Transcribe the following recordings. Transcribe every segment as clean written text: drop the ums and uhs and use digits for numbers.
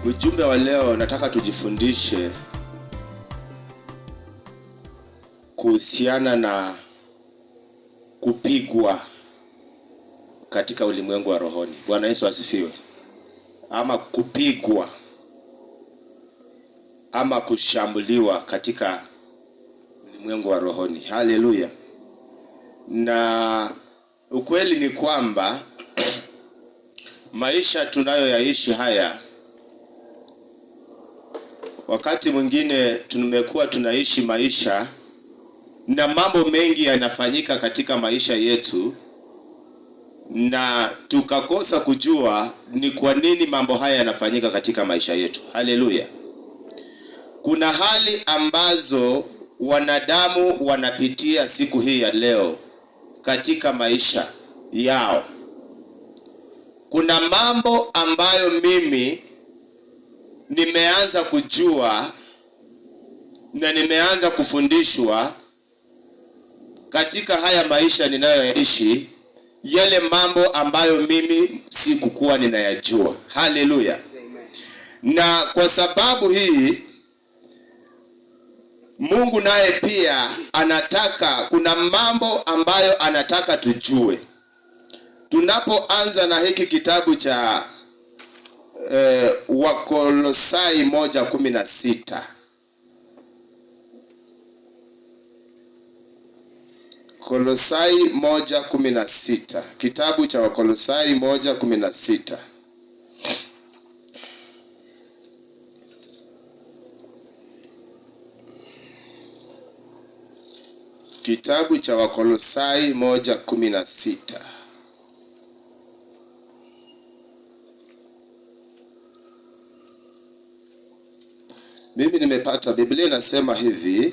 Ujumbe wa leo nataka tujifundishe kuhusiana na kupigwa katika ulimwengu wa rohoni. Bwana Yesu asifiwe. Ama kupigwa ama kushambuliwa katika ulimwengu wa rohoni. Haleluya. Na ukweli ni kwamba maisha tunayoyaishi haya, wakati mwingine tumekuwa tunaishi maisha na mambo mengi yanafanyika katika maisha yetu, na tukakosa kujua ni kwa nini mambo haya yanafanyika katika maisha yetu. Haleluya. Kuna hali ambazo wanadamu wanapitia siku hii ya leo katika maisha yao. Kuna mambo ambayo mimi nimeanza kujua na nimeanza kufundishwa katika haya maisha ninayoishi, yale mambo ambayo mimi sikukuwa ninayajua. Haleluya. Na kwa sababu hii Mungu naye pia anataka, kuna mambo ambayo anataka tujue. Tunapoanza na hiki kitabu cha Wakolosai 1:16. Kolosai 1:16. Kitabu cha Wakolosai 1:16. Kitabu cha Wakolosai 1:16. Mimi nimepata, Biblia inasema hivi: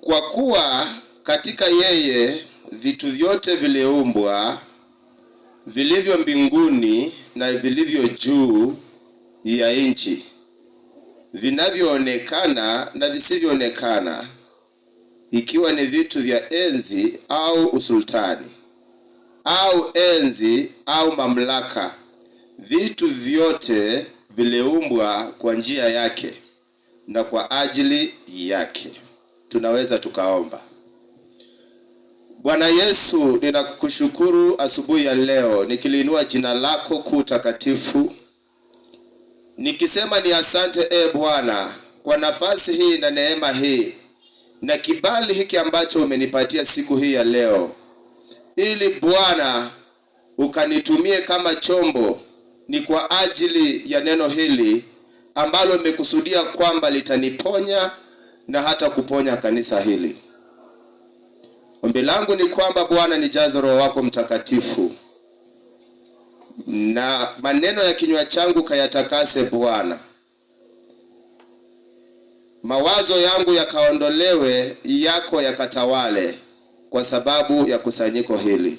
kwa kuwa katika yeye vitu vyote viliumbwa, vilivyo mbinguni na vilivyo juu ya nchi, vinavyoonekana na visivyoonekana, ikiwa ni vitu vya enzi au usultani au enzi au mamlaka, vitu vyote viliumbwa kwa njia yake na kwa ajili yake. Tunaweza tukaomba. Bwana Yesu, ninakushukuru asubuhi ya leo, nikiliinua jina lako kuu takatifu, nikisema ni asante Bwana kwa nafasi hii na neema hii na kibali hiki ambacho umenipatia siku hii ya leo, ili Bwana ukanitumie kama chombo. Ni kwa ajili ya neno hili ambalo umekusudia kwamba litaniponya na hata kuponya kanisa hili. Ombi langu ni kwamba Bwana nijaze Roho wako Mtakatifu, na maneno ya kinywa changu kayatakase Bwana. Mawazo yangu yakaondolewe, yako yakatawale kwa sababu ya kusanyiko hili.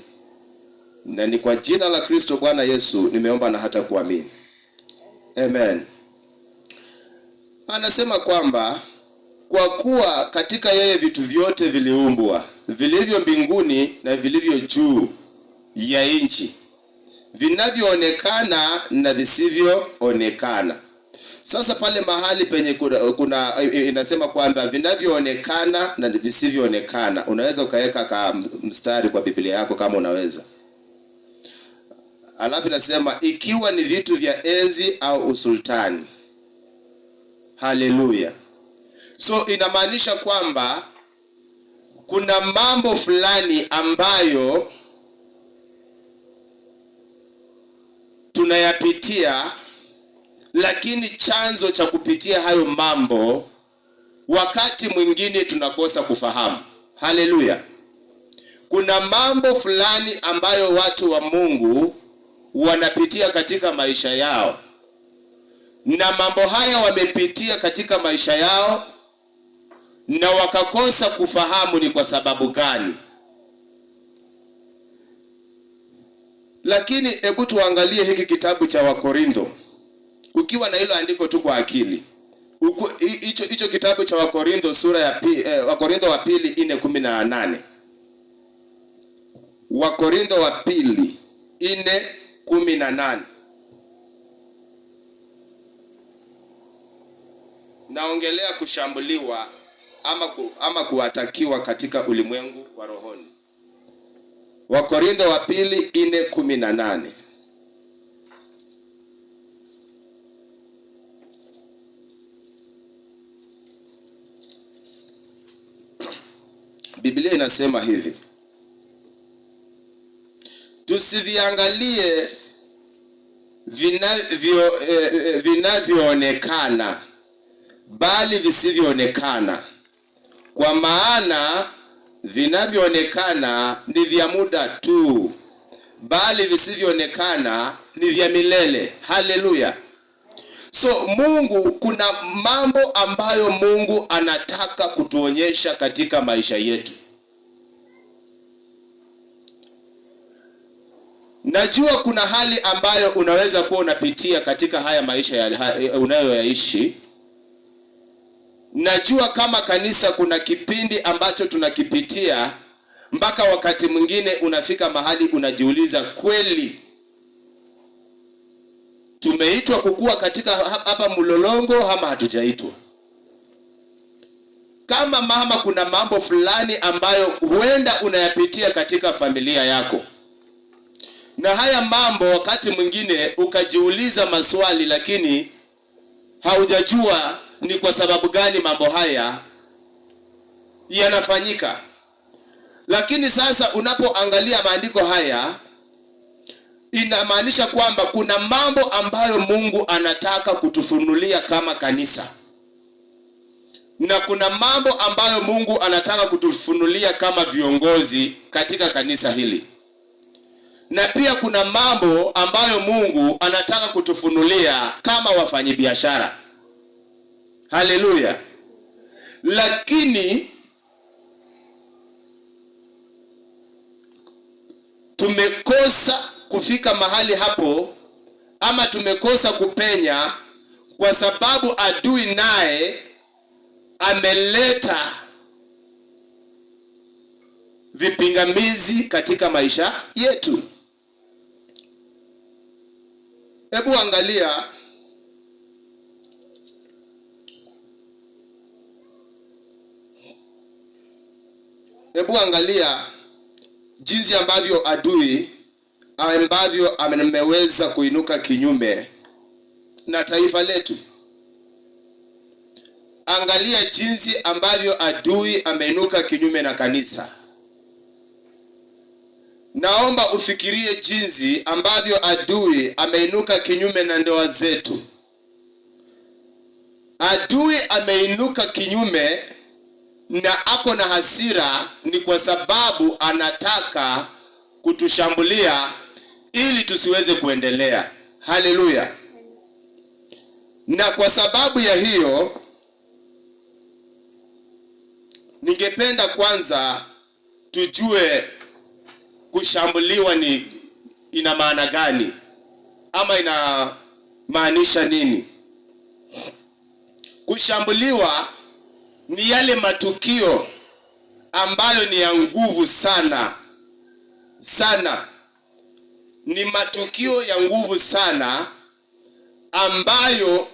Na ni kwa jina la Kristo Bwana Yesu nimeomba na hata kuamini. Amen. Anasema kwamba kwa kuwa katika yeye vitu vyote viliumbwa, vilivyo mbinguni na vilivyo juu ya nchi, vinavyoonekana na visivyoonekana. Sasa pale mahali penye kuna inasema kwamba vinavyoonekana na visivyoonekana, unaweza ukaweka kama mstari kwa Biblia yako kama unaweza. Alafu inasema ikiwa ni vitu vya enzi au usultani. Haleluya. So inamaanisha kwamba kuna mambo fulani ambayo tunayapitia, lakini chanzo cha kupitia hayo mambo wakati mwingine tunakosa kufahamu. Haleluya. Kuna mambo fulani ambayo watu wa Mungu wanapitia katika maisha yao, na mambo haya wamepitia katika maisha yao na wakakosa kufahamu ni kwa sababu gani. Lakini hebu tuangalie hiki kitabu cha Wakorintho. Ukiwa na hilo andiko tu kwa akili, hicho kitabu cha Wakorintho sura ya Wakorintho wa pili 4:18. Wakorintho wa pili 4:18. Naongelea kushambuliwa ama kuwatakiwa katika ulimwengu wa rohoni. Wakorintho wa pili 4:18. Biblia inasema hivi: tusiviangalie vinavyoonekana bali visivyoonekana, kwa maana vinavyoonekana ni vya muda tu, bali visivyoonekana ni vya milele. Haleluya! So Mungu, kuna mambo ambayo Mungu anataka kutuonyesha katika maisha yetu. Najua kuna hali ambayo unaweza kuwa unapitia katika haya maisha unayoyaishi. Najua kama kanisa kuna kipindi ambacho tunakipitia, mpaka wakati mwingine unafika mahali unajiuliza, kweli tumeitwa kukua katika hapa mlolongo ama hatujaitwa? Kama mama, kuna mambo fulani ambayo huenda unayapitia katika familia yako, na haya mambo wakati mwingine ukajiuliza maswali, lakini haujajua ni kwa sababu gani mambo haya yanafanyika. Lakini sasa unapoangalia maandiko haya, inamaanisha kwamba kuna mambo ambayo Mungu anataka kutufunulia kama kanisa, na kuna mambo ambayo Mungu anataka kutufunulia kama viongozi katika kanisa hili, na pia kuna mambo ambayo Mungu anataka kutufunulia kama wafanyabiashara. Haleluya! Lakini tumekosa kufika mahali hapo, ama tumekosa kupenya, kwa sababu adui naye ameleta vipingamizi katika maisha yetu. Hebu angalia jinsi ambavyo adui ameweza kuinuka kinyume na taifa letu. Angalia jinsi ambavyo adui ameinuka kinyume na kanisa. Naomba ufikirie jinsi ambavyo adui ameinuka kinyume na ndoa zetu. Adui ameinuka kinyume na ako na hasira, ni kwa sababu anataka kutushambulia ili tusiweze kuendelea. Haleluya! Na kwa sababu ya hiyo, ningependa kwanza tujue kushambuliwa ina maana gani, ama inamaanisha nini. Kushambuliwa ni yale matukio ambayo ni ya nguvu sana sana. Ni matukio ya nguvu sana ambayo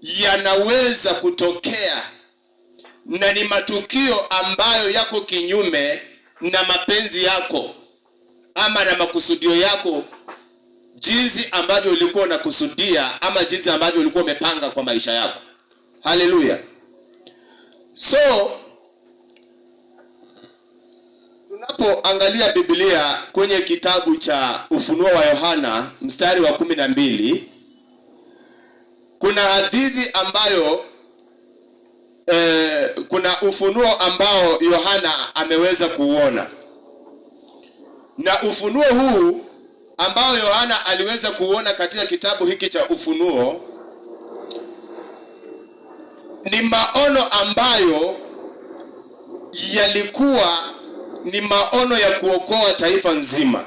yanaweza kutokea, na ni matukio ambayo yako kinyume na mapenzi yako ama na makusudio yako, jinsi ambavyo ulikuwa unakusudia ama jinsi ambavyo ulikuwa umepanga kwa maisha yako. Haleluya! So tunapoangalia Biblia kwenye kitabu cha Ufunuo wa Yohana mstari wa 12, kuna hadithi ambayo kuna ufunuo ambao Yohana ameweza kuuona. Na ufunuo huu ambao Yohana aliweza kuuona katika kitabu hiki cha Ufunuo ni maono ambayo yalikuwa ni maono ya kuokoa taifa nzima.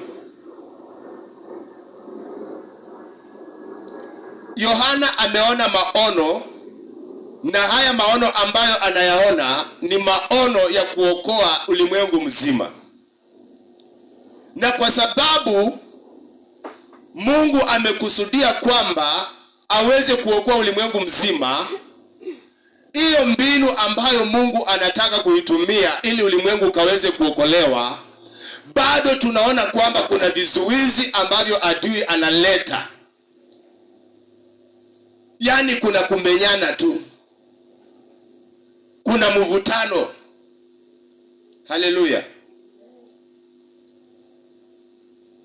Yohana ameona maono, na haya maono ambayo anayaona ni maono ya kuokoa ulimwengu mzima. Na kwa sababu Mungu amekusudia kwamba aweze kuokoa ulimwengu mzima, hiyo mbinu ambayo Mungu anataka kuitumia ili ulimwengu kaweze kuokolewa, bado tunaona kwamba kuna vizuizi ambavyo adui analeta. Yaani kuna kumenyana tu, kuna mvutano. Haleluya.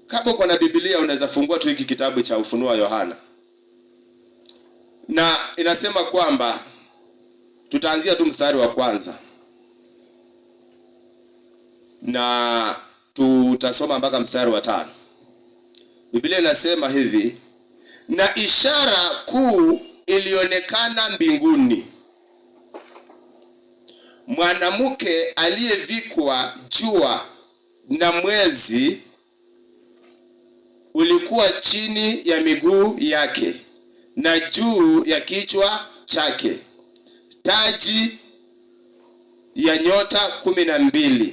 Kama uko na Biblia unaweza fungua tu hiki kitabu cha Ufunuo wa Yohana. Na inasema kwamba tutaanzia tu mstari wa kwanza na tutasoma mpaka mstari wa 5. Biblia inasema hivi: na ishara kuu ilionekana mbinguni, mwanamke aliyevikwa jua na mwezi ulikuwa chini ya miguu yake, na juu ya kichwa chake taji ya nyota 12.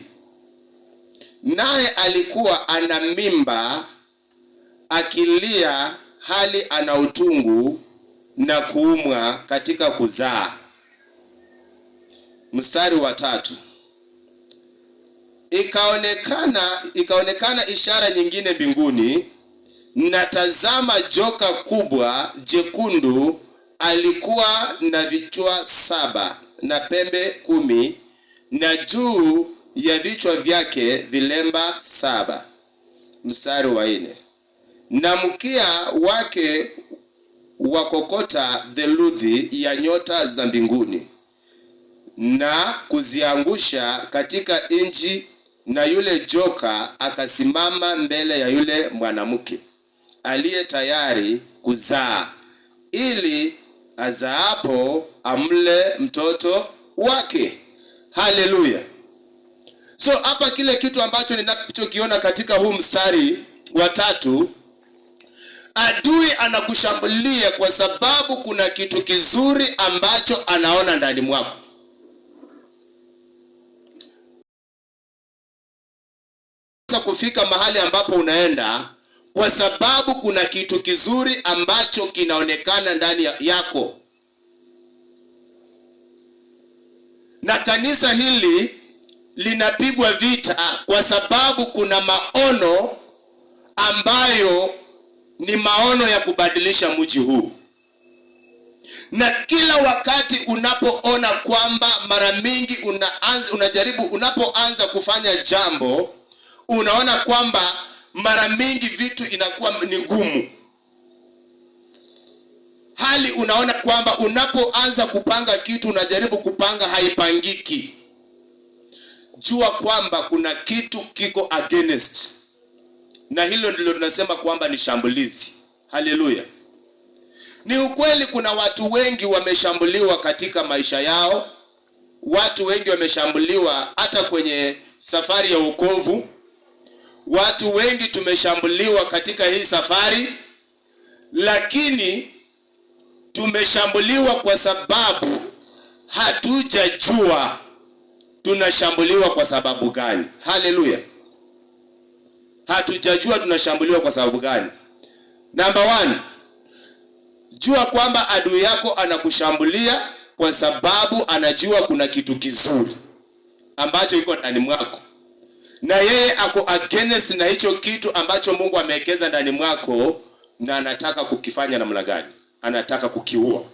Naye alikuwa ana mimba, akilia hali ana utungu na kuumwa katika kuzaa. Mstari wa 3. Ikaonekana ishara nyingine mbinguni, na tazama joka kubwa jekundu alikuwa na vichwa 7 na pembe 10, na juu ya vichwa vyake vilemba 7. Mstari wa 4. Na mkia wake wakokota theluthi ya nyota za mbinguni na kuziangusha katika nchi, na yule joka akasimama mbele ya yule mwanamke aliye tayari kuzaa, ili azaapo amle mtoto wake. Haleluya. So hapa kile kitu ambacho ninachokiona katika huu mstari wa 3, adui anakushambulia kwa sababu kuna kitu kizuri ambacho anaona ndani mwako. Kufika mahali ambapo unaenda kwa sababu kuna kitu kizuri ambacho kinaonekana ndani yako. Na kanisa hili linapigwa vita kwa sababu kuna maono ambayo ni maono ya kubadilisha mji huu. Na kila wakati unapoona kwamba mara mingi unapoanza kufanya jambo, unaona kwamba mara mingi vitu inakuwa ni ngumu. Hali unaona kwamba unapoanza kupanga kitu, unajaribu kupanga haipangiki. Jua kwamba kuna kitu kiko against. Na hilo ndilo tunasema kwamba ni shambulizi. Haleluya. Ni ukweli kuna watu wengi wameshambuliwa katika maisha yao. Watu wengi wameshambuliwa hata kwenye safari ya wokovu. Watu wengi tumeshambuliwa katika hii safari, lakini tumeshambuliwa kwa sababu hatujajua tunashambuliwa kwa sababu gani. Haleluya. Hatujajua tunashambuliwa kwa sababu gani. Number 1, jua kwamba adui yako anakushambulia kwa sababu anajua kuna kitu kizuri ambacho iko ndani mwako, na yeye ako against na hicho kitu ambacho Mungu amewekeza ndani mwako, na anataka kukifanya namna gani? Anataka kukiua.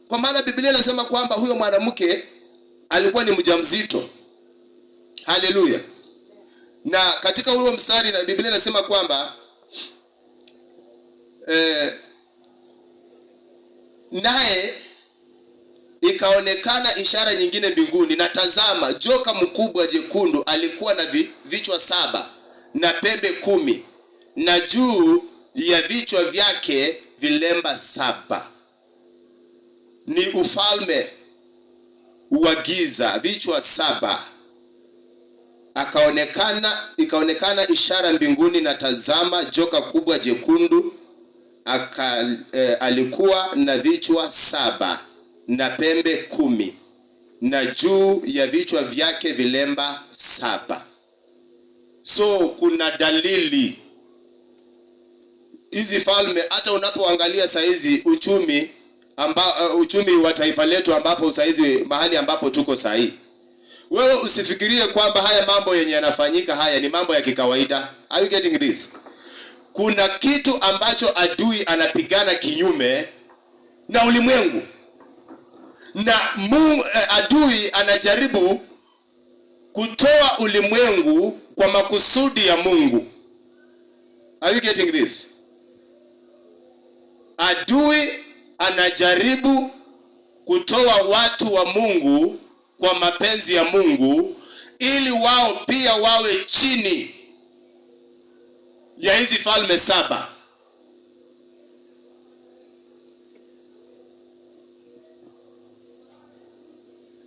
Kwa maana Biblia inasema kwamba huyo mwanamke alikuwa ni mjamzito. Haleluya. Na katika huo mstari na Biblia inasema kwamba naye ikaonekana ishara nyingine mbinguni, na tazama joka mkubwa jekundu alikuwa na vichwa 7 na pembe 10, na juu ya vichwa vyake vilemba 7. Ni ufalme wa giza, vichwa 7. Ikaonekana ishara mbinguni, na tazama joka kubwa jekundu alikuwa na vichwa 7 na pembe 10, na juu ya vichwa vyake vilemba 7. So kuna dalili hizi falme, hata unapoangalia saizi uchumi wa taifa letu ambapo saizi mahali ambapo tuko sahi, wewe usifikirie kwamba haya mambo yenye yanafanyika haya ni mambo ya kikawaida. Are you getting this? Kuna kitu ambacho adui anapigana kinyume na ulimwengu, na adui anajaribu kutoa ulimwengu kwa makusudi ya Mungu. Are you getting this? Adui anajaribu kutoa watu wa Mungu kwa mapenzi ya Mungu, ili wao pia wawe chini ya hizi falme 7.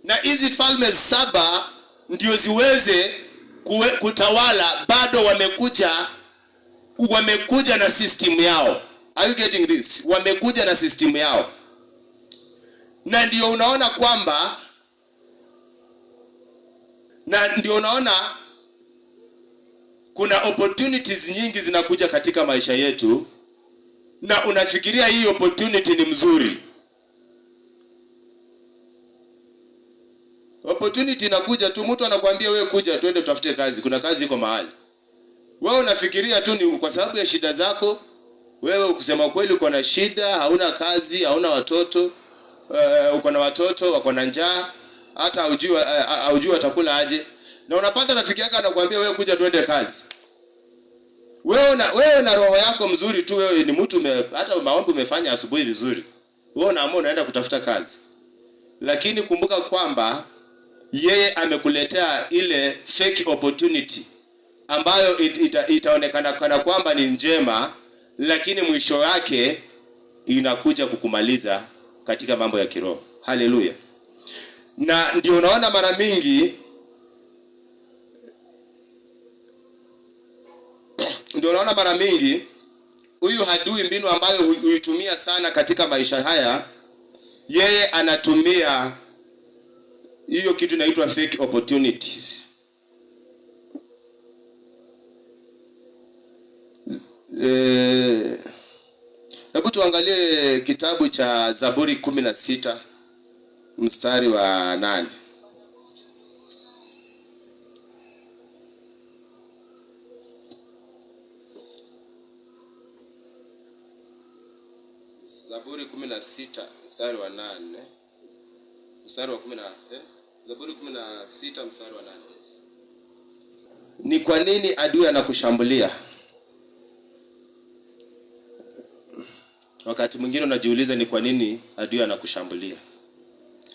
Na hizi falme 7 ndio ziweze kutawala. Bado wamekuja na system yao. Are you getting this? Wamekuja na system yao, na ndio unaona kwamba kuna opportunities nyingi zinakuja katika maisha yetu, na unafikiria hii opportunity ni mzuri. Opportunity inakuja tu, mtu anakuambia wewe kuja twende tutafute kazi, kuna kazi iko mahali. Wewe unafikiria tu ni kwa sababu ya shida zako. Wewe ukisema kweli uko na shida, hauna kazi, hauna watoto, uko na watoto wako na njaa, hata hujui atakula aje. Na unapata rafiki yako anakuambia wewe kuja twende kazi. Wewe na roho yako mzuri tu, wewe ni mtu hata maombi umefanya asubuhi vizuri, wewe unaamua unaenda kutafuta kazi. Lakini kumbuka kwamba yeye amekuletea ile fake opportunity ambayo itaonekana kana kwamba ni njema, lakini mwisho wake inakuja kukumaliza katika mambo ya kiroho. Haleluya. Na ndio unaona mara mingi huyu adui, mbinu ambayo huitumia sana katika maisha haya, yeye anatumia hiyo kitu inaitwa fake opportunities. Hebu tuangalie kitabu cha Zaburi 16 mstari wa 8. Zaburi 16 mstari wa 8. Mstari wa 10. Zaburi 16 mstari wa 8. Ni kwa nini adui anakushambulia? Wakati mwingine unajiuliza ni kwa nini adui anakushambulia.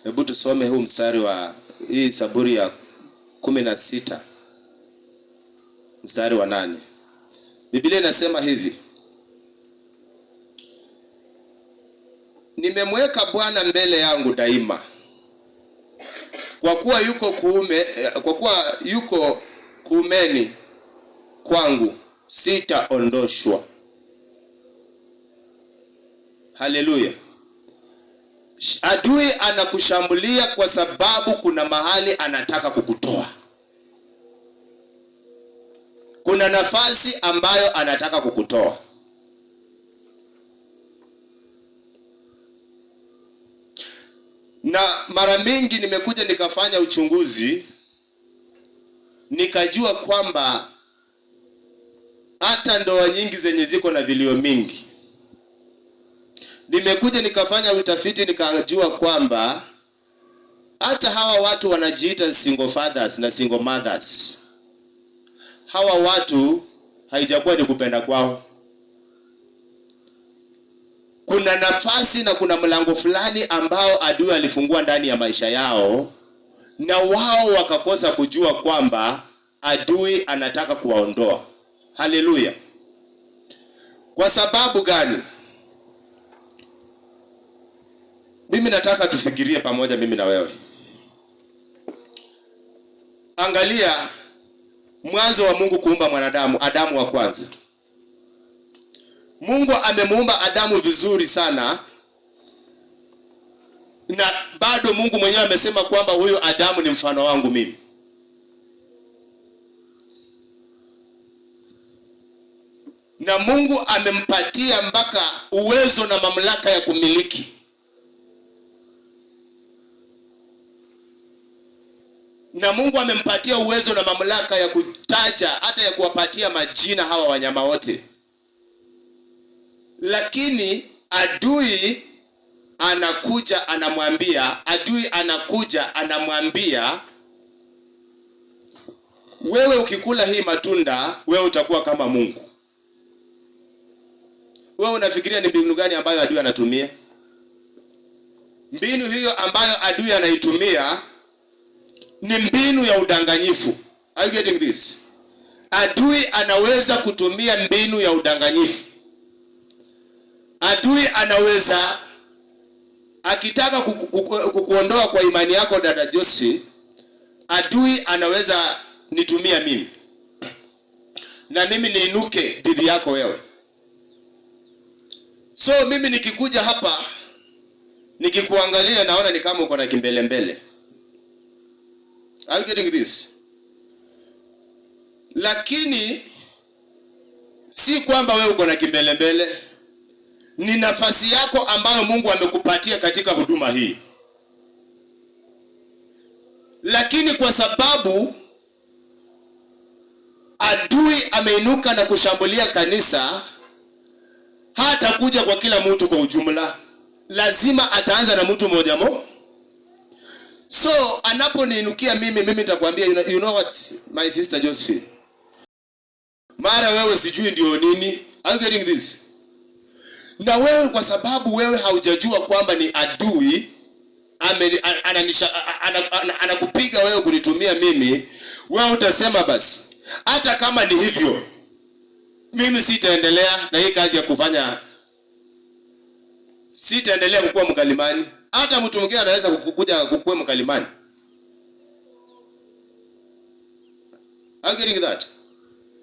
Hebu tusome huu mstari wa hii Zaburi ya 16 mstari wa 8. Biblia inasema hivi: nimemweka Bwana mbele yangu daima, kwa kuwa yuko kuumeni kwangu, sitaondoshwa. Haleluya. Adui anakushambulia kwa sababu kuna mahali anataka kukutoa. Kuna nafasi ambayo anataka kukutoa. Na mara mingi nimekuja nikafanya uchunguzi, nikajua kwamba hata ndoa nyingi zenye ziko na vilio mingi, nimekuja nikafanya utafiti nikajua kwamba hata hawa watu wanajiita single fathers na single mothers, hawa watu haijakuwa ni kupenda kwao. Kuna nafasi na kuna mlango fulani ambao adui alifungua ndani ya maisha yao, na wao wakakosa kujua kwamba adui anataka kuwaondoa. Haleluya. Kwa sababu gani? Mimi nataka tufikirie pamoja, mimi na wewe. Angalia mwanzo wa Mungu kuumba mwanadamu, Adamu wa kwanza. Mungu amemuumba Adamu vizuri sana, na bado Mungu mwenyewe amesema kwamba huyo Adamu ni mfano wangu mimi. na Mungu amempatia mpaka uwezo na mamlaka ya kumiliki. Na Mungu amempatia uwezo na mamlaka ya kutaja, hata ya kuwapatia majina hawa wanyama wote. Lakini adui anakuja anamwambia, wewe ukikula hii matunda, wewe utakuwa kama Mungu. Wewe unafikiria ni mbinu gani ambayo adui anatumia? Mbinu hiyo ambayo adui anaitumia ni mbinu ya udanganyifu. Are you getting this? Adui anaweza kutumia mbinu ya udanganyifu. Adui anaweza, akitaka kukuondoa kwa imani yako dada Josie, adui anaweza nitumia mimi, na mimi niinuke dhidi yako wewe. So mimi nikikuja hapa, nikikuangalia naona ni kama uko na kimbelembele. Are you getting this? Lakini si kwamba wewe uko na kimbelembele, ni nafasi yako ambayo Mungu amekupatia katika huduma hii. Lakini kwa sababu adui ameinuka na kushambulia kanisa, hata kuja kwa kila mtu kwa ujumla, lazima ataanza na mtu mmoja mmoja. So anaponiinukia mimi nitakwambia, you know what my sister Josephine, mara wewe sijui ndio nini. Are you getting this? Na wewe kwa sababu wewe haujajua kwamba ni adui anakupiga wewe kunitumia mimi, wewe utasema basi hata kama ni hivyo, mimi sitaendelea na hii kazi ya kufanya, sitaendelea kukua mkalimani. Hata mtu mwingine anaweza kukuja kukua mkalimani. Are you getting that?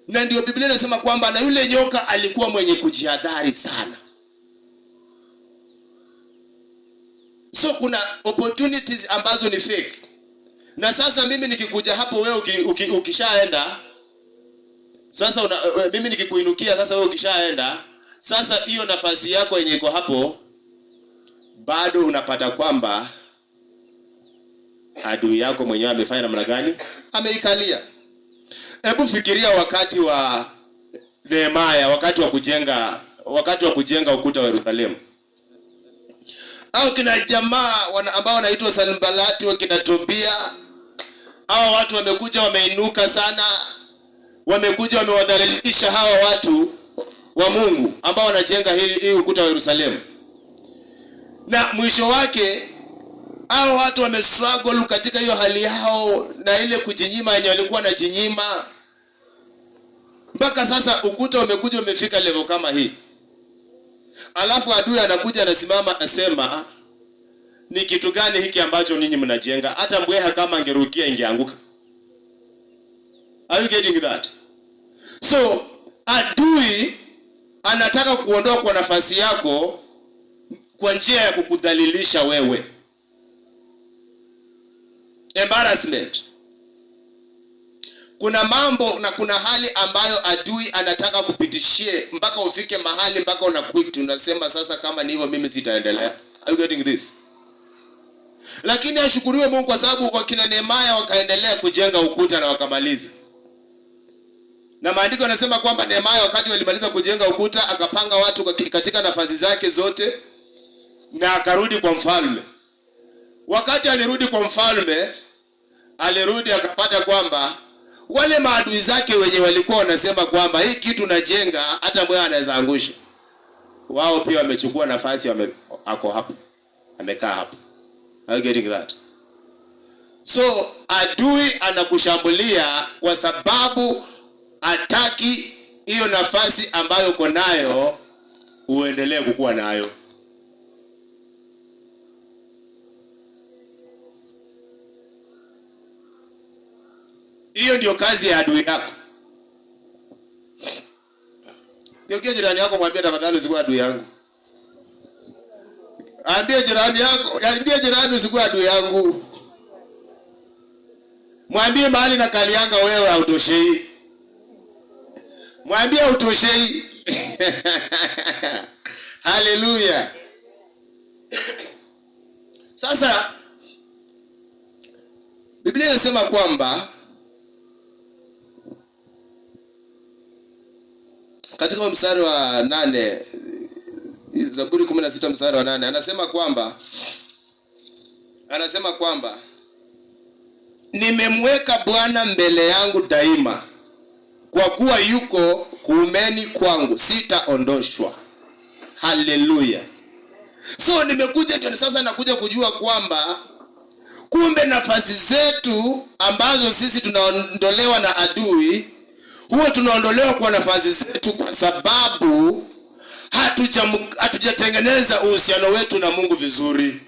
Na ndio Biblia inasema kwamba na yule nyoka alikuwa mwenye kujihadhari sana. So kuna opportunities ambazo ni fake. Na sasa mimi nikikuja hapo, wewe ukishaenda, sasa mimi nikikuinukia, sasa wewe ukishaenda, sasa hiyo nafasi yako yenye iko hapo, bado unapata kwamba adui yako mwenyewe amefanya namna gani? Ameikalia. Hebu fikiria wakati wa Nehemia, wakati wa kujenga ukuta wa Yerusalemu. Au kina jamaa ambao wanaitwa Sanbalati wa kina Tobia, hao watu wamekuja wameinuka sana, wamekuja wamewadhalilisha hawa watu wa Mungu ambao wanajenga hii ukuta wa Yerusalemu. Na mwisho wake hao watu wamestruggle katika hiyo hali yao na ile kujinyima yenye walikuwa na jinyima, mpaka sasa ukuta umekuja umefika level kama hii. Alafu adui anakuja anasimama anasema, ni kitu gani hiki ambacho ninyi mnajenga? Hata mbweha kama angerukia ingeanguka. Are you getting that? So adui anataka kuondoa kwa nafasi yako kwa njia ya kukudhalilisha wewe. Embarrassment. Kuna mambo na kuna hali ambayo adui anataka kupitishie mpaka ufike mahali mpaka unaquit, unasema sasa kama ni hivyo mimi sitaendelea. Are you getting this? Lakini ashukuriwe Mungu kwa sababu kwa kina Nehemia wakaendelea kujenga ukuta na wakamaliza. Na maandiko yanasema kwamba Nehemia wakati walimaliza kujenga ukuta akapanga watu katika nafasi zake zote na akarudi kwa mfalme. Wakati alirudi kwa mfalme, alirudi akapata kwamba wale maadui zake wenye walikuwa wanasema kwamba hii kitu najenga hata mbweha anaweza angusha, wao pia wamechukua nafasi, ako hapo, amekaa hapo. Are you getting that? So adui anakushambulia kwa sababu hataki hiyo nafasi ambayo uko nayo uendelee kukua nayo. Hiyo ndio kazi ya adui yako. Ndio jirani yako mwambie tafadhali usikuwe adui yangu. Ambie jirani usikuwe adui yangu. Mwambie mahali na kali yanga wewe hautoshei. Mwambie hautoshei. Haleluya. Sasa Biblia inasema kwamba katika mstari wa 8, Zaburi 16 mstari wa 8, anasema kwamba nimemweka Bwana mbele yangu daima, kwa kuwa yuko kuumeni kwangu, sitaondoshwa. Haleluya. So nimekuja ndio sasa nakuja kujua kwamba kumbe nafasi zetu ambazo sisi tunaondolewa na adui, huwa tunaondolewa kwa nafasi zetu kwa sababu hatujatengeneza uhusiano wetu na Mungu vizuri.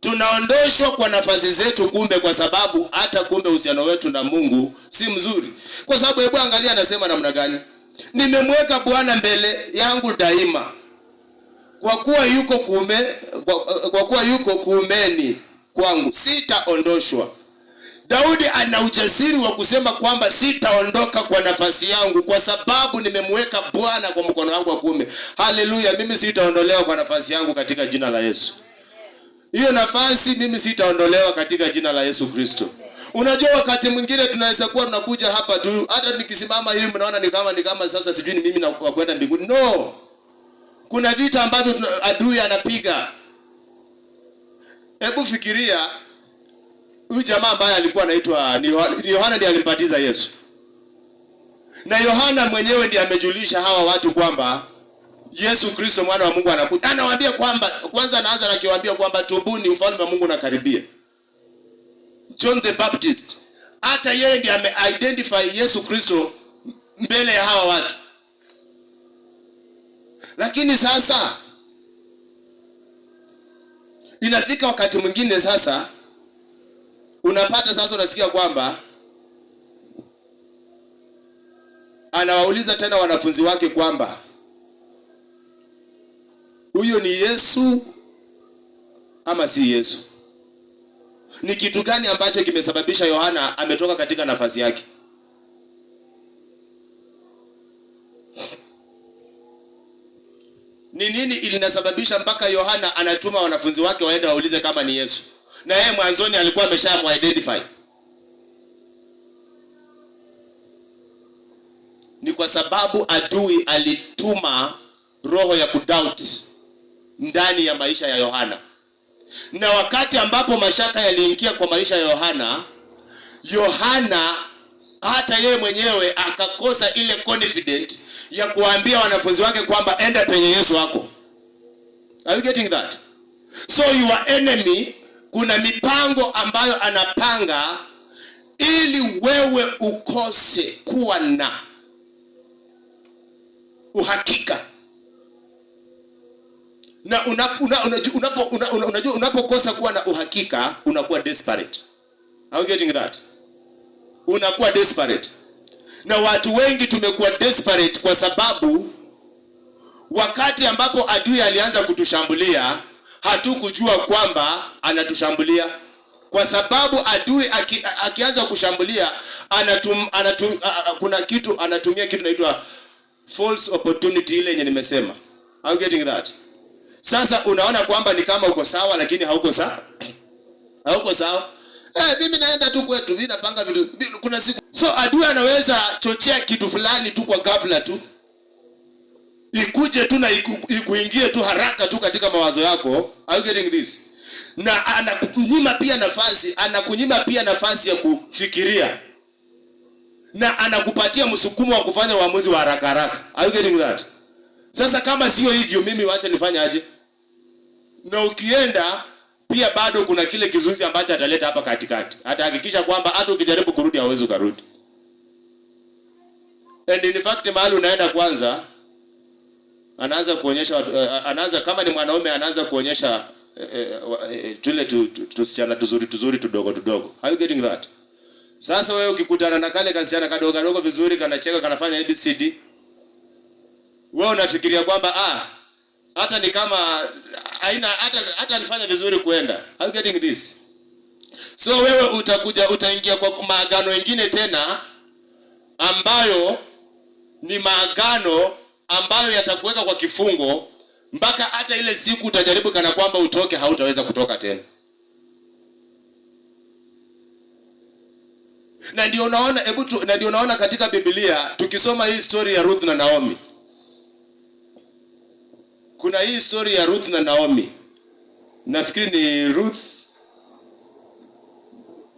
Tunaondoshwa kwa nafasi zetu kumbe kwa sababu hata kumbe uhusiano wetu na Mungu si mzuri. Kwa sababu hebu angalia anasema namna gani? Nimemweka Bwana mbele yangu daima, kwa kuwa yuko kuumeni kwangu, sitaondoshwa. Daudi ana ujasiri wa kusema kwamba sitaondoka kwa nafasi yangu kwa sababu nimemweka Bwana kwa mkono wangu wa kuume. Haleluya. Mimi sitaondolewa kwa nafasi yangu katika jina la Yesu. Hiyo nafasi mimi sitaondolewa katika jina la Yesu Kristo. Unajua wakati mwingine tunaweza kuwa tunakuja hapa tu, hata nikisimama hivi mnaona ni kama sasa sijui ni mimi na kwenda mbinguni. No. Kuna vita ambavyo adui anapiga. Hebu fikiria huyu jamaa ambaye alikuwa anaitwa Yohana, ndiye alimbatiza Yesu. Na Yohana mwenyewe ndiye amejulisha hawa watu kwamba Yesu Kristo mwana wa Mungu anakuja. Anawaambia kwamba kwanza anaanza na kiwaambia kwamba tubuni, ufalme wa Mungu unakaribia. John the Baptist hata yeye ndiye ame-identify Yesu Kristo mbele ya hawa watu. Lakini sasa inafika wakati mwingine sasa unapata sasa unasikia kwamba anawauliza tena wanafunzi wake kwamba huyo ni Yesu ama si Yesu? Ni kitu gani ambacho kimesababisha Yohana ametoka katika nafasi yake? Ni nini ilinasababisha mpaka Yohana anatuma wanafunzi wake waende waulize kama ni Yesu? Na yeye mwanzoni alikuwa ameshamu-identify. Ni kwa sababu adui alituma roho ya kudoubt ndani ya maisha ya Yohana. Na wakati ambapo mashaka yaliingia kwa maisha ya Yohana hata yeye mwenyewe akakosa ile confidence ya kuambia wanafunzi wake kwamba enda penye Yesu wako. Are you getting that? So your enemy kuna mipango ambayo anapanga ili wewe ukose kuwa na uhakika. Na unapokosa kuwa na uhakika unakuwa desperate. Are you getting that? Unakuwa desperate. Na watu wengi tumekuwa desperate kwa sababu wakati ambapo adui alianza kutushambulia hatukujua kwamba anatushambulia. Kwa sababu adui akianza kushambulia kuna kitu anatumia kitu inaitwa false opportunity, ile yenye nimesema. Are you getting that? Sasa unaona kwamba ni kama uko sawa lakini hauko sawa. Hauko sawa. Mimi naenda tu kwetu, mimi napanga vitu. Kuna siku. So adui anaweza chochea kitu fulani tu kwa ghafla tu. Ikuje tu na ikuingie tu haraka tu katika mawazo yako. Are you getting this? Na anakunyima pia nafasi ya kufikiria. Na anakupatia msukumo wa kufanya uamuzi wa haraka haraka. Are you getting that? Sasa kama sio hivyo mimi waache nifanye aje? Na ukienda pia bado kuna kile kizuizi ambacho ataleta hapa katikati. Atahakikisha kwamba hata ukijaribu kurudi hauwezi kurudi. And in fact mahali unaenda kwanza anaanza kuonyesha kama ni mwanaume anaanza kuonyesha tule tusichana tuzuri tudogo. Are you getting that? Sasa wewe ukikutana na kale kasichana kadogo vizuri kanacheka kanafanya ABCD, wewe unafikiria kwamba hata ni kama hata alifanya vizuri kuenda. Are you getting this? So wewe utaingia kwa maagano mengine tena ambayo ni maagano ambayo yatakuweka kwa kifungo mpaka hata ile siku utajaribu kana kwamba utoke, hautaweza kutoka tena. Na ndio unaona katika Biblia tukisoma hii story ya Ruth na Naomi. Kuna hii story ya Ruth na Naomi. Nafikiri ni Ruth,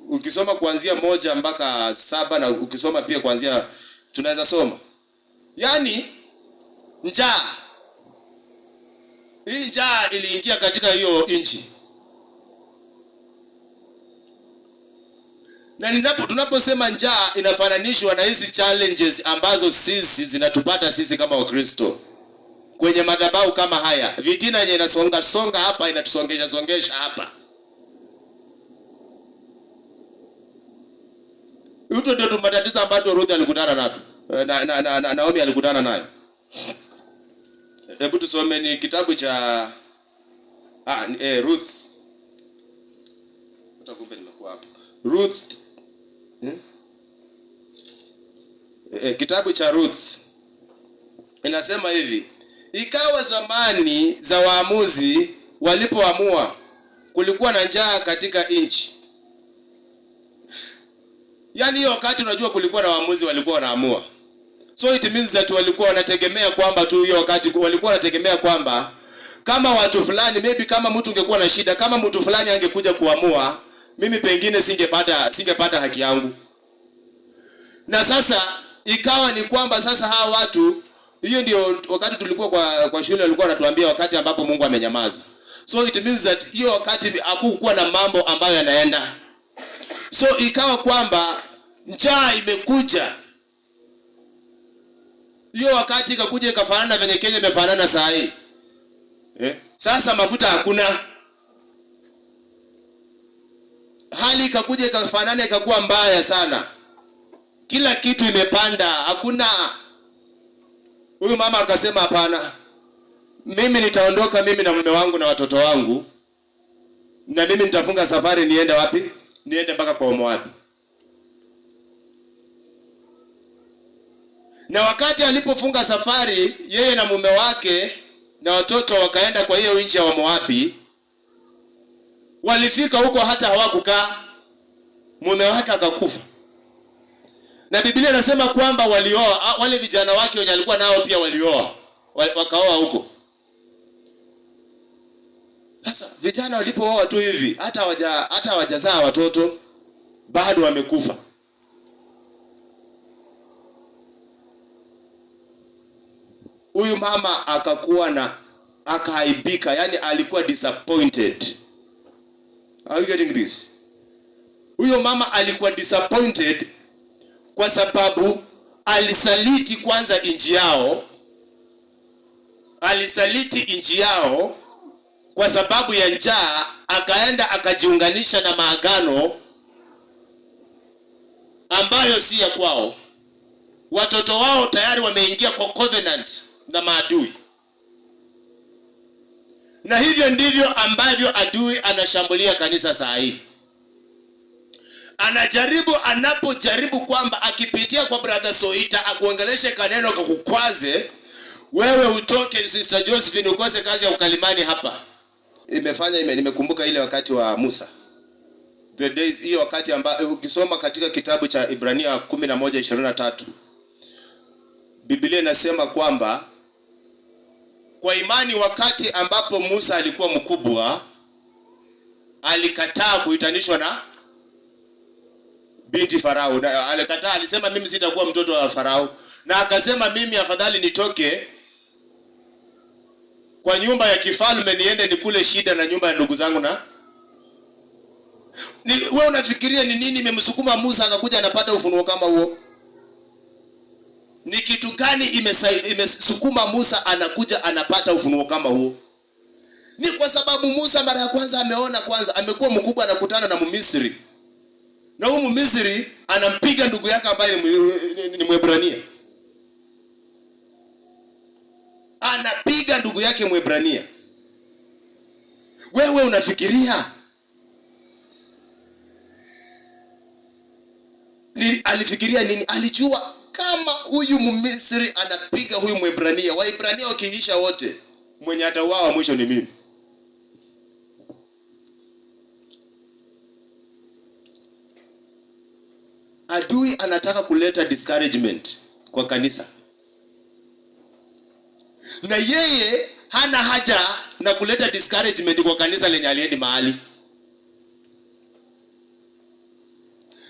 ukisoma kuanzia 1 mpaka 7 na ukisoma pia kuanzia tunaweza soma. Yaani njaa. Hii njaa iliingia katika hiyo nchi. Na tunaposema njaa inafananishwa na hizi challenges ambazo sisi zinatupata sisi kama Wakristo. Kwenye madhabahu kama haya, vitina yenye inasonga hapa, inatusongesha hapa. Hiyo ndio matatizo ambayo Ruth alikutana nayo. Na Naomi alikutana nayo. Hebu tusome ni kitabu cha Ruth. Utakumbe nimekuwa hapa. Ruth. Kitabu cha Ruth inasema hivi: ikawa zamani za waamuzi walipoamua, kulikuwa na njaa katika nchi. Yaani hiyo wakati unajua kulikuwa na waamuzi walikuwa wanaamua. So it means that walikuwa wanategemea kwamba tu hiyo wakati walikuwa wanategemea kwamba kama watu fulani, maybe kama mtu ungekuwa na shida, kama mtu fulani angekuja kuamua, mimi pengine singepata haki yangu. Na sasa ikawa ni kwamba sasa hawa watu, hiyo ndio wakati tulikuwa kwa shule walikuwa wanatuambia wakati ambapo Mungu amenyamaza. So it means that hiyo wakati hakukuwa na mambo ambayo yanaenda. So ikawa kwamba njaa imekuja. Hiyo wakati ikakuja ikafanana venye Kenya imefanana saa hii. Sasa mafuta hakuna. Hali ikakuja ikafanana ikakuwa mbaya sana. Kila kitu imepanda, hakuna. Huyu mama akasema hapana. Mimi nitaondoka, mimi na mume wangu na watoto wangu. Na mimi nitafunga safari niende wapi? Niende mpaka kwa Moabi. Na wakati alipofunga safari, yeye na mume wake na watoto wakaenda kwa hiyo nchi ya Moabi. Walifika huko hata hawakukaa. Mume wake akakufa. Na Biblia inasema kwamba walioa, wale vijana wake wenye alikuwa nao pia walioa. Wakaoa huko. Sasa vijana walipooa tu hivi, hata hawajazaa watoto, bado wamekufa. Huyu mama akaibika, yani alikuwa disappointed. Are you getting this? Huyo mama alikuwa disappointed kwa sababu alisaliti kwanza nchi yao. Alisaliti nchi yao kwa sababu ya njaa, akaenda akajiunganisha na maagano ambayo si ya kwao. Watoto wao tayari wameingia kwa covenant na maadui. Na hivyo ndivyo ambavyo adui anashambulia kanisa saa hii. Anapojaribu kwamba akipitia kwa brother Soita akuongeleshe kaneno kakukwaze, wewe utoke Sister Josephine ukose kazi ya ukalimani hapa. Nimekumbuka ile wakati wa Musa. The days, hiyo wakati ambao ukisoma katika kitabu cha Ibrania 11:23. Biblia inasema kwamba kwa imani wakati ambapo Musa alikuwa mkubwa, alikataa kuitanishwa na binti Farao. Alikataa, alisema mimi sitakuwa mtoto wa Farao. Na akasema mimi afadhali nitoke kwa nyumba ya kifalme niende nikule shida na nyumba ya ndugu zangu. Na wewe unafikiria ni nini imemsukuma Musa akakuja anapata ufunuo kama huo? Ni kitu gani imesukuma Musa anakuja anapata ufunuo kama huo? Ni kwa sababu Musa mara ya kwanza amekuwa mkubwa, anakutana na Mmisri. Na huyu Mmisri anampiga ndugu yake ambaye ni Mwebrania. Anapiga ndugu yake Mwebrania. Wewe unafikiria alifikiria nini? Alijua kama huyu Mmisri anapiga huyu Mwebrania, Waebrania wakiisha wote, mwenye atauawa mwisho ni mimi. Adui anataka kuleta discouragement kwa kanisa, na yeye hana haja na kuleta discouragement kwa kanisa lenye aliendi mahali.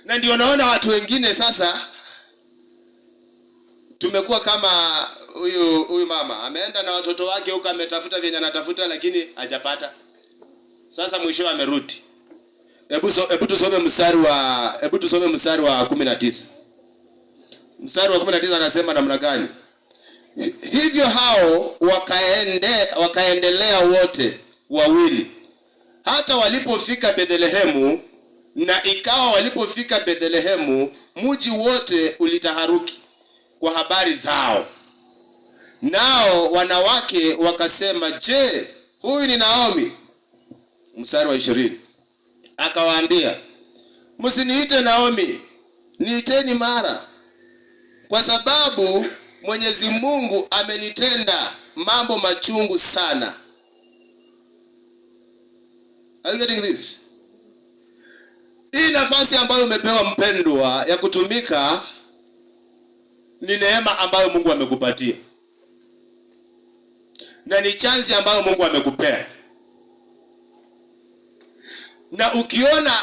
Na ndio naona watu wengine sasa tumekuwa kama huyu mama ameenda na watoto wake huko, ametafuta vyenye anatafuta lakini hajapata. Sasa mwisho amerudi. Hebu tusome mstari wa 19. Mstari wa 19 anasema namna gani? Hivyo hao wakaendelea wote wawili hata walipofika Bethlehemu, na ikawa walipofika Bethlehemu, mji wote ulitaharuki kwa habari zao. Nao wanawake wakasema, je, huyu ni Naomi? Mstari wa 20. Akawaambia, msiniite Naomi, niiteni Mara, kwa sababu Mwenyezi Mungu amenitenda mambo machungu sana. Are you getting this? Hii nafasi ambayo umepewa mpendwa ya kutumika ni neema ambayo Mungu amekupatia, na ni chance ambayo Mungu amekupea. Na ukiona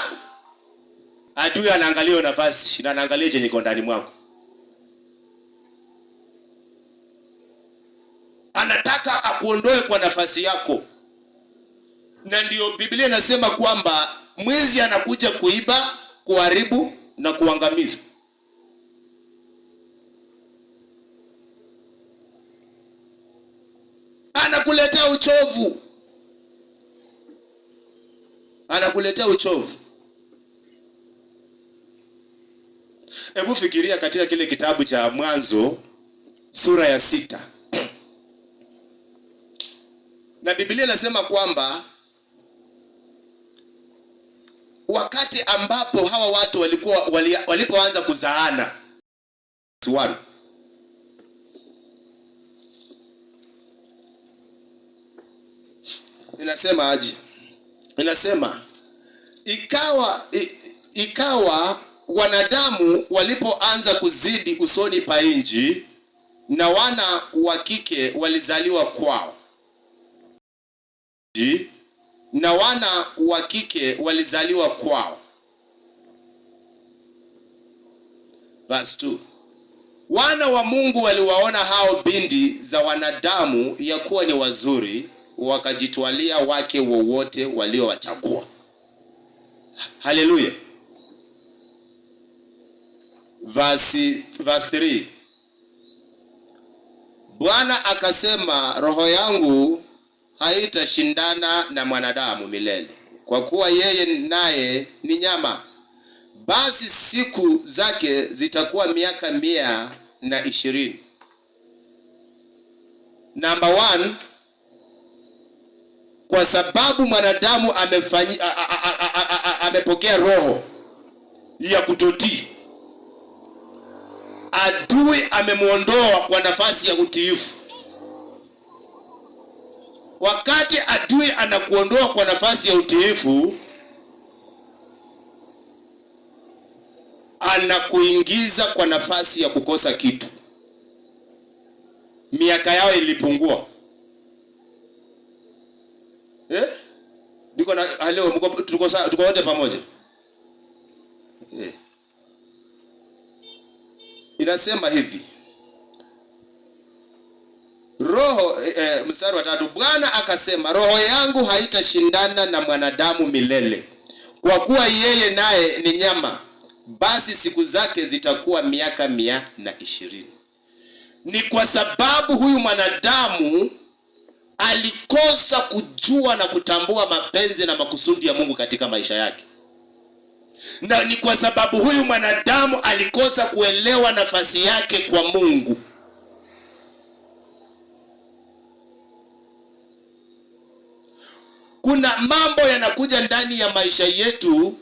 adui anaangalia nafasi, na anaangalia chenye kiko ndani mwako, anataka akuondoe kwa nafasi yako. Na ndio Biblia inasema kwamba mwizi anakuja kuiba, kuharibu na kuangamiza. Anakuletea uchovu. Anakuletea uchovu. Hebu fikiria katika kile kitabu cha Mwanzo sura ya 6. Na Biblia inasema kwamba wakati ambapo hawa watu walipoanza kuzaana, inasema aje? Inasema ikawa wanadamu walipoanza kuzidi usoni pa nchi, na wana wa kike walizaliwa kwao. Na wana wa kike walizaliwa kwao. Verse 2. Wana wa Mungu waliwaona hao binti za wanadamu ya kuwa ni wazuri, wakajitwalia wake wowote waliowachagua. Haleluya. Verse 3. Bwana akasema, roho yangu haitashindana na mwanadamu milele, kwa kuwa yeye naye ni nyama. Basi siku zake zitakuwa miaka 120. Number 1, kwa sababu mwanadamu amepokea roho ya kutotii, adui amemuondoa kwa nafasi ya utiifu. Wakati adui anakuondoa kwa nafasi ya utiifu, anakuingiza kwa nafasi ya kukosa kitu. Miaka yao ilipungua. Niko na leo tuko wote pamoja. Inasema hivi. Roho mstari wa 3, Bwana akasema, roho yangu haitashindana na mwanadamu milele, kwa kuwa yeye naye ni nyama. Basi siku zake zitakuwa miaka 120. Ni kwa sababu huyu mwanadamu alikosa kujua na kutambua mapenzi na makusudi ya Mungu katika maisha yake. Na ni kwa sababu huyu mwanadamu alikosa kuelewa nafasi yake kwa Mungu. Kuna mambo yanakuja ndani ya maisha yetu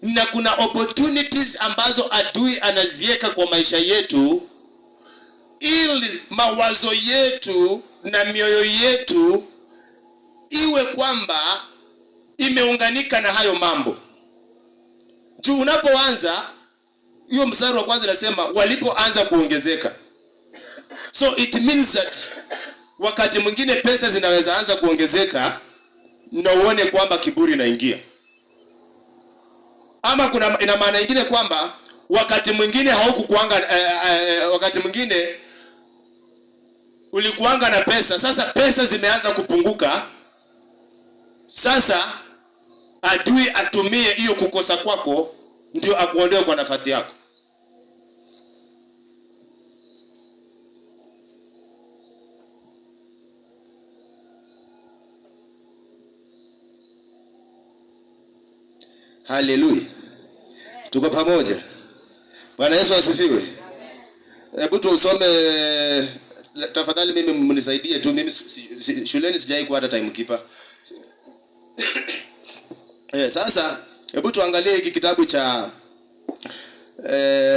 na kuna opportunities ambazo adui anaziweka kwa maisha yetu, ili mawazo yetu na mioyo yetu iwe kwamba imeunganika na hayo mambo. Juu unapoanza, hiyo mstari wa kwanza inasema walipoanza kuongezeka. So it means that wakati mwingine pesa zinaweza anza kuongezeka na uone kwamba kiburi inaingia. Ama ina maana nyingine kwamba wakati mwingine haukukuanga wakati mwingine ulikuanga na pesa, sasa pesa zimeanza kupunguka. Sasa adui atumie hiyo kukosa kwako ndio akuondoe kwa nafasi yako. Haleluya. Tuko pamoja. Bwana Yesu asifiwe. Hebu tusome tafadhali, mimi mnisaidie tu, mimi shuleni sijai kuwa hata time keeper. Sasa hebu tuangalie hiki kitabu cha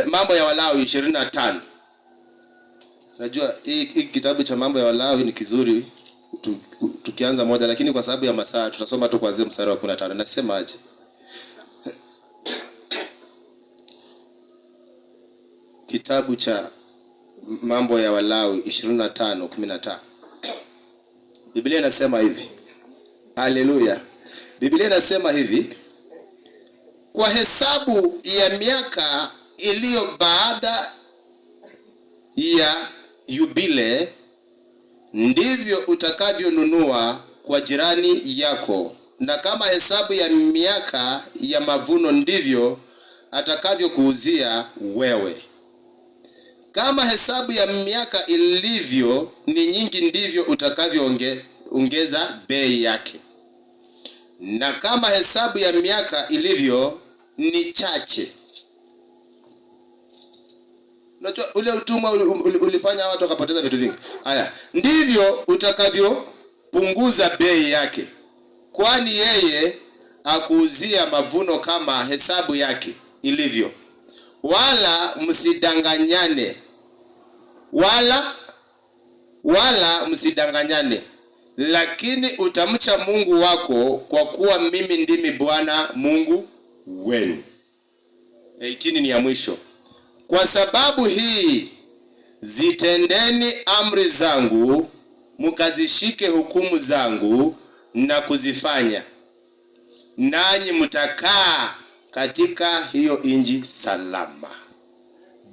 Mambo ya Walawi 25. Najua hii kitabu cha Mambo ya Walawi ni kizuri tukianza moja, lakini kwa sababu ya masaa tutasoma tu kuanzia mstari wa 15. Nasema aje? Kitabu cha Mambo ya Walawi 25:15. Biblia inasema hivi. Haleluya. Biblia inasema hivi: kwa hesabu ya miaka iliyo baada ya yubile, ndivyo utakavyonunua kwa jirani yako, na kama hesabu ya miaka ya mavuno, ndivyo atakavyokuuzia wewe. Kama hesabu ya miaka ilivyo ni nyingi, ndivyo utakavyoongeza bei yake. Na kama hesabu ya miaka ilivyo ni chache. Unajua ule utumwa ulifanya watu wakapoteza vitu vingi. Haya, ndivyo utakavyopunguza bei yake, kwani yeye akuuzia mavuno kama hesabu yake ilivyo. Wala msidanganyane, wala msidanganyane, lakini utamcha Mungu wako, kwa kuwa mimi ndimi Bwana Mungu wenu. 18 ni ya mwisho. Kwa sababu hii zitendeni amri zangu, mkazishike hukumu zangu na kuzifanya, nanyi mtakaa katika hiyo inji salama.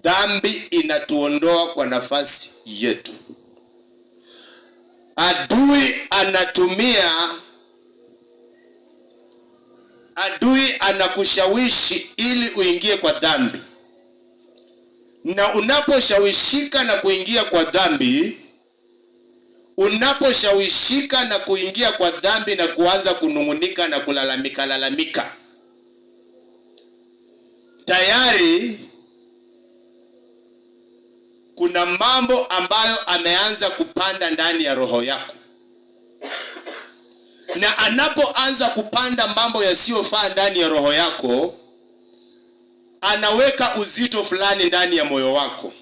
Dhambi inatuondoa kwa nafasi yetu. Adui anakushawishi ili uingie kwa dhambi. Na unaposhawishika na kuingia kwa dhambi, na kuanza kunungunika na kulalamika, tayari kuna mambo ambayo ameanza kupanda ndani ya roho yako. Na anapoanza kupanda mambo yasiyofaa ndani ya roho yako, anaweka uzito fulani ndani ya moyo wako.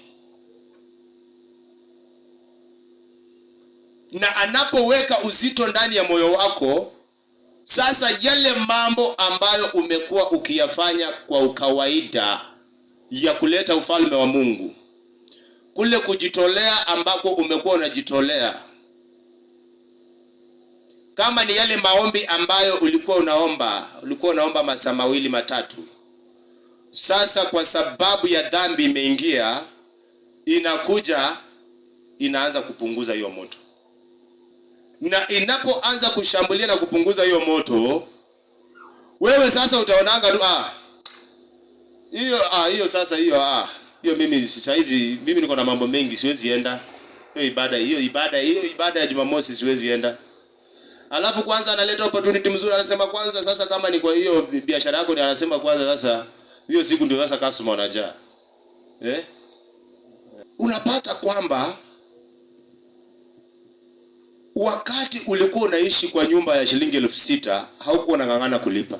Na anapoweka uzito ndani ya moyo wako, sasa yale mambo ambayo umekuwa ukiyafanya kwa ukawaida ya kuleta ufalme wa Mungu, kule kujitolea ambako umekuwa unajitolea, kama ni yale maombi ambayo ulikuwa unaomba masaa 2 matatu, sasa kwa sababu ya dhambi imeingia, inaanza kupunguza hiyo moto. Na inapoanza kushambulia na kupunguza hiyo moto, wewe sasa utaonanga tu hiyo mimi saizi niko na mambo mengi, siwezi enda hiyo ibada ya Jumamosi, siwezi enda. Alafu kwanza analeta opportunity mzuri, anasema kwanza sasa kama ni kwa hiyo biashara yako, ni anasema kwanza sasa hiyo siku ndio sasa customer wanajaa. Unapata kwamba wakati ulikuwa unaishi kwa nyumba ya shilingi 6,000 haukuwa unang'ang'ana kulipa.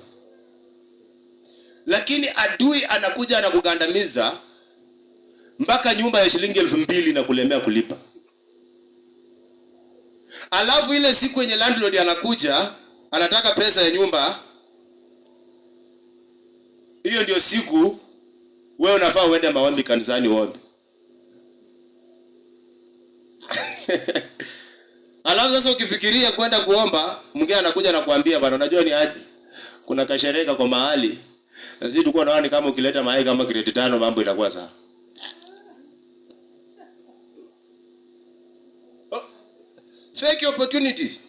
Lakini adui anakuja anakugandamiza mpaka nyumba ya shilingi 2,000 na kulemea kulipa. Alafu ile siku yenye landlord anakuja anataka pesa ya nyumba, hiyo ndio siku wewe unafaa uende maombi kanisani uombe. Alafu sasa ukifikiria kwenda kuomba, mwingine anakuja na kuambia bwana, unajua ni aje, kuna kashereka kwa mahali na sisi tulikuwa naona kama ukileta mayai kama kredi 5 mambo itakuwa sawa. Fake opportunities.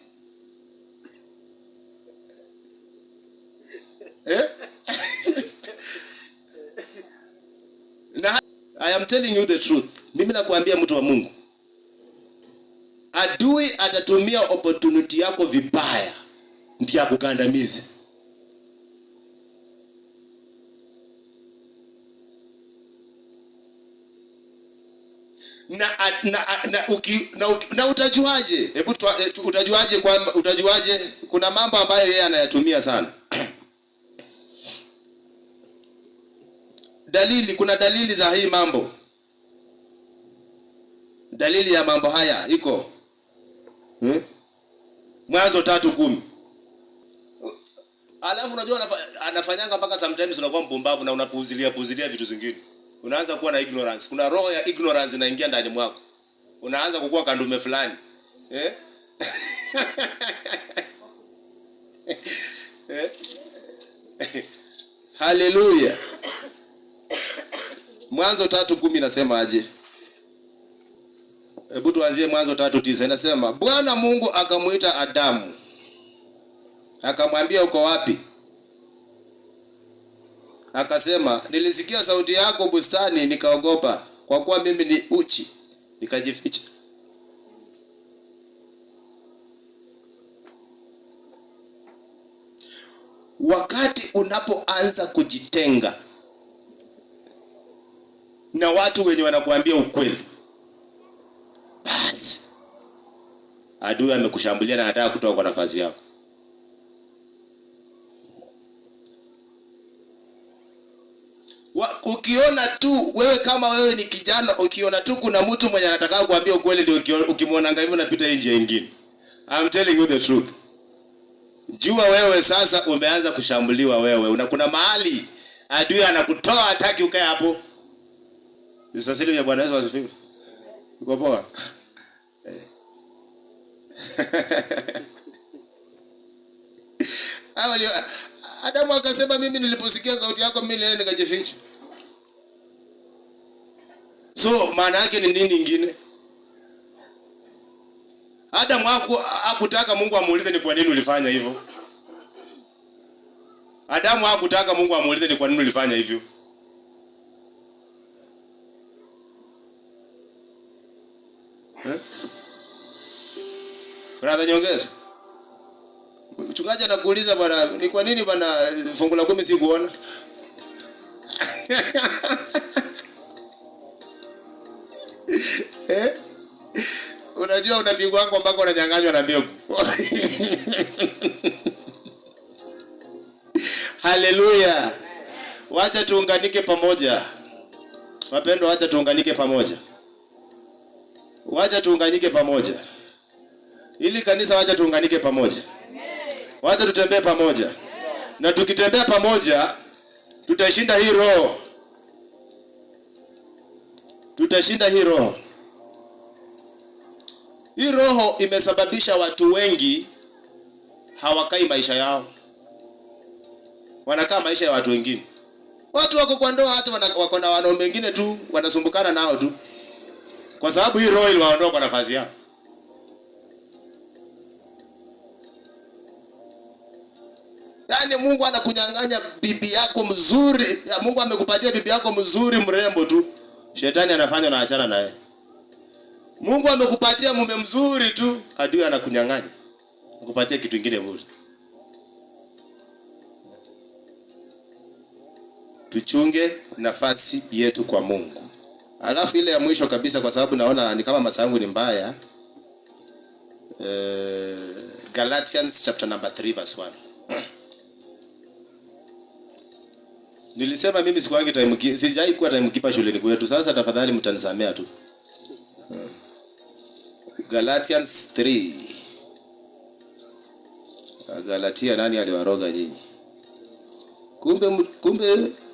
Na I am telling you the truth. Mimi nakuambia mtu wa Mungu, adui atatumia opportunity yako vibaya ndio akugandamize. Na utajuaje? Hebu utajuaje kwamba kuna mambo ambayo yeye anayatumia sana. Kuna dalili za hii mambo. Dalili ya mambo haya iko Mwanzo 3:10. Alafu unajua anafanyanga mpaka sometimes unakuwa mpumbavu na unapuuzilia vitu zingine. Unaanza kuwa na ignorance. Kuna roho ya ignorance inaingia ndani mwako. Unaanza kukua kandume fulani. Hallelujah. Mwanzo 3:10 inasema aje? Hebu tuanzie Mwanzo 3:9. Inasema Bwana Mungu akamuita Adamu. Akamwambia uko wapi? Akasema nilisikia sauti yako bustani nikaogopa, kwa kuwa mimi ni uchi, nikajificha. Wakati unapoanza kujitenga na watu wenye wanakuambia ukweli, basi adui amekushambulia na anataka kutoka kwa nafasi yako. Ukiona tu wewe kama wewe ni kijana, ukiona tu kuna mtu mwenye anataka kuambia ukweli, ndio ukimwona hivyo unapita nje nyingine. I'm telling you the truth. Jua wewe sasa umeanza kushambuliwa wewe. Kuna mahali adui anakutoa, hataki ukae hapo. Usasili ya Bwana Yesu asifiwe. Uko poa? Adamu akasema mimi niliposikia sauti yako mimi nilienda nikajificha. So maana yake ni nini nyingine? Adamu hakutaka Mungu amuulize ni kwa nini ulifanya hivyo. Adamu hakutaka Mungu amuulize ni kwa nini ulifanya hivyo. Brother nyongeza. Mchungaji anakuuliza bwana, ni kwa nini bwana fungu la 10 sikuona? Unajua unapigwa wako mpaka unanyang'anywa na mbegu. Hallelujah. Wacha tuunganike pamoja. Wapendwa, wacha tuunganike pamoja. Wacha tuunganike pamoja. Ili kanisa wacha tuunganike pamoja. Wacha tutembee pamoja. Na tukitembea pamoja tutashinda hii roho. Tutashinda hii roho. Hii roho imesababisha watu wengi hawakai maisha yao. Wanakaa maisha ya watu wengine. Watu wako kwa ndoa, hata wako na wanaume wengine tu, wanasumbukana nao tu. Kwa sababu hii roho iliwaondoa kwa nafasi yao. Yaani Mungu anakunyang'anya bibi yako mzuri. Mungu amekupatia bibi yako mzuri mrembo tu. Shetani anafanya na achana naye. Mungu amekupatia mume mzuri tu, adui anakunyang'anya. Akupatia kitu kingine bure. Tuchunge nafasi yetu kwa Mungu. Alafu ile ya mwisho kabisa, kwa sababu naona ni kama masaa yangu ni mbaya. Galatians chapter number 3 verse 1. Nilisema mimi sikuangi time, sijai kuwa time keeper shuleni kwetu. Sasa tafadhali mtanisamea tu. Galatians 3. Galatia nani aliwaroga nyinyi?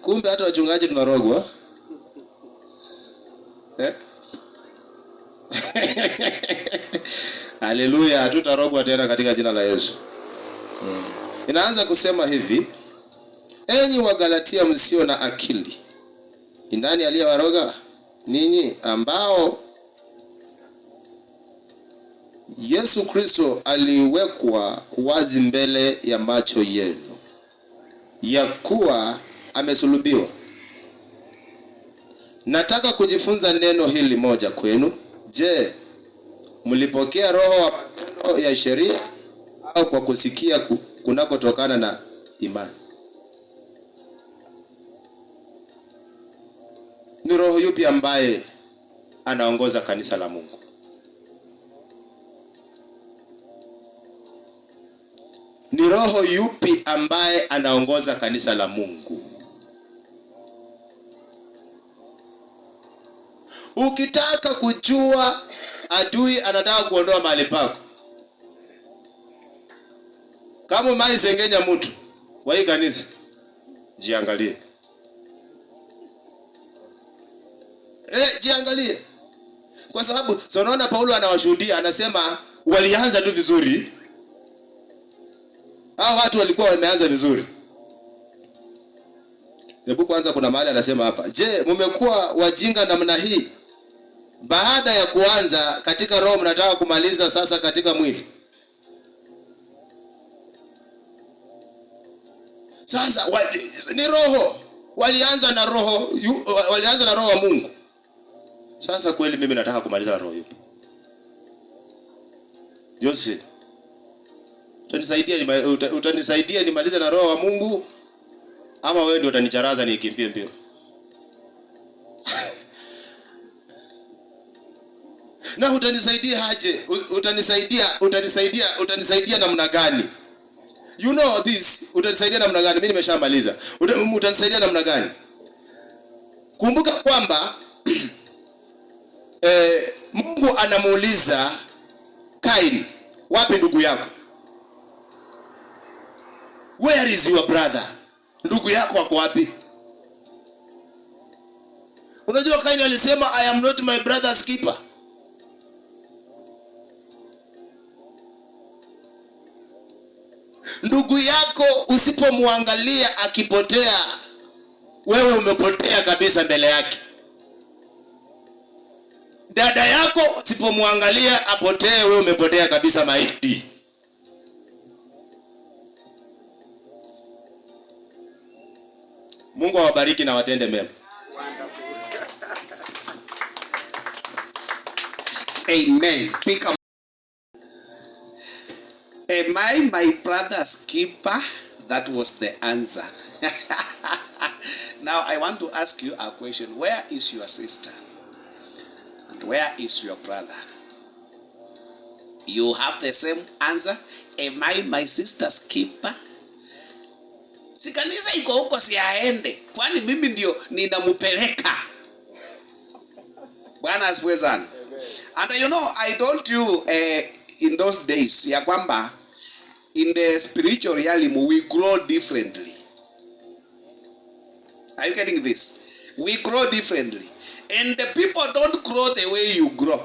Kumbe hata wachungaji tunarogwa. Haleluya, hatutarogwa tena katika jina la Yesu. Inaanza kusema hivi: enyi wa Galatia msio na akili. Ni nani aliyewaroga? Ninyi ambao Yesu Kristo aliwekwa wazi mbele ya macho yenu ya kuwa amesulubiwa. Nataka kujifunza neno hili moja kwenu. Je, mlipokea roho wa matendo ya sheria au kwa kusikia kunakotokana na imani? Ni roho yupi ambaye anaongoza kanisa la Mungu? Ni roho yupi ambaye anaongoza kanisa la Mungu? Ukitaka kujua adui anataka kuondoa mahali pako, kama umaisengenya mtu wa hii kanisa, jiangalie. Jiangalie. Kwa sababu unaona Paulo anawashuhudia, anasema walianza tu vizuri. Hao watu walikuwa wameanza vizuri. Hebu kwanza kuna mahali anasema hapa, je, mmekuwa wajinga namna hii? Baada ya kuanza katika roho mnataka kumaliza sasa katika mwili. Sasa ni roho. Walianza na roho wa Mungu. Sasa kweli mimi nataka kumaliza na roho hiyo. Jose, utanisaidia nimalize na roho wa Mungu, ama wewe ndio utanicharaza nikimbie mbio? Na utanisaidia aje? Utanisaidia namna gani? You know this, utanisaidia namna gani? Mimi nimeshamaliza. Utanisaidia namna gani? Kumbuka kwamba Mungu anamuuliza Kaini, wapi ndugu yako? Where is your brother? Ndugu yako wako wapi? Unajua Kaini alisema I am not my brother's keeper. Ndugu yako usipomwangalia akipotea, wewe umepotea kabisa mbele yake. Dada yako usipomwangalia apotee, wewe umepotea kabisa maiti. Mungu awabariki na watende mema. Amen. Pick up. Am I my brother's keeper? That was the answer. Now I want to ask you a question. Where is your sister? And where is your brother? You have the same answer. Am I my sister's keeper? Si kanisa iko huko, si aende. Kwani mimi ndio ninamupeleka? Bwana asifiwe sana. And you know, I told you in those days ya kwamba in the spiritual realm we grow differently. Are you getting this? We grow differently. And the people don't grow the way you grow.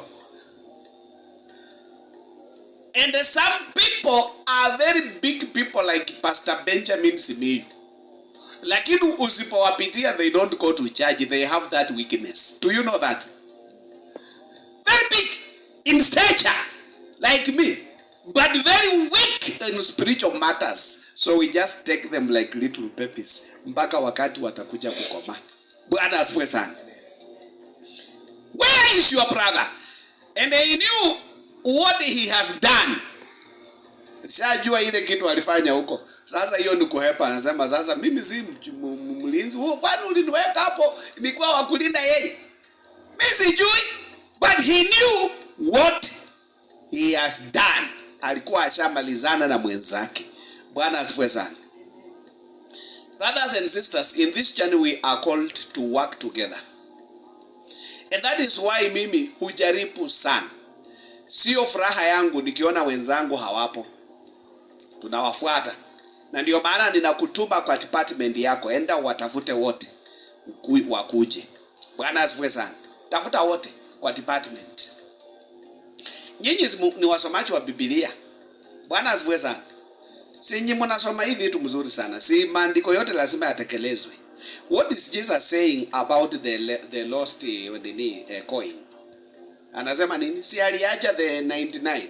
And some people are very big people like Pastor Benjamin Simiyu. Lakini usipowapitia, they don't go to church. They have that weakness. Do you know that? Very big in stature, like me, but very weak in spiritual matters. So we just take them like little babies mpaka wakati watakuja kukoma. Bwana asifiwe sana. Where is your brother? And he knew what he has done. Sijua ile kitu alifanya huko. Sasa hiyo ni kuhepa. Anasema sasa mimi si mlinzi. Kwani uliniweka hapo nilikuwa wa kulinda yeye? Mimi sijui. But he knew what he has done. Alikuwa ashamalizana na mwenzake. Bwana asifiwe sana. Brothers and sisters, in this journey we are called to work together. And that is why mimi hujaribu sana. Sio furaha yangu nikiona wenzangu hawapo. Tunawafuata. Na ndio maana ninakutuma kwa department yako, enda watafute wote wakuje. Bwana asifiwe sana. Tafuta wote kwa department. Nyinyi ni wasomaji wa Biblia. Bwana asifiwe sana. Si nyinyi mnasoma hivi vitu mzuri sana. Si maandiko yote lazima yatekelezwe. What is Jesus saying about the lost coin? Anasema nini? Si aliacha the 99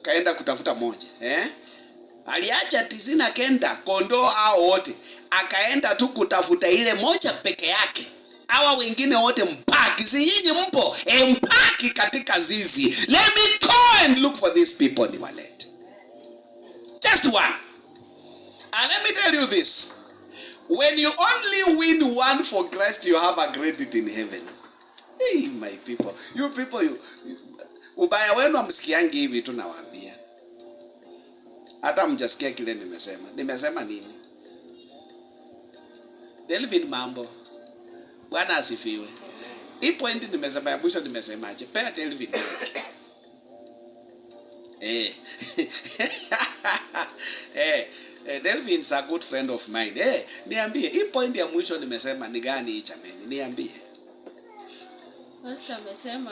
kaenda kutafuta moja, aliacha 99 kondoo hao wote, akaenda tu kutafuta ile moja peke yake. Hawa wengine wote mpaki. Si nyinyi mpo mpaki katika zizi. Let me go and look for these people niwalete. Just one. And let me tell you this. When you only win one for Christ, you have a credit in heaven. Hey, my people. You people, ubaya wenu amsikiangi hivi tu nawaambia. Hata mjasikia kile nimesema. Nimesema nini? Delvin mambo. Bwana asifiwe. Hii point nimesema ya mwisho nimesemaje? Pea Delvin. Delvin is a good friend of mine. Niambie, hii point ya mwisho nimesema ni gani hii jameni? Niambie. Pastor amesema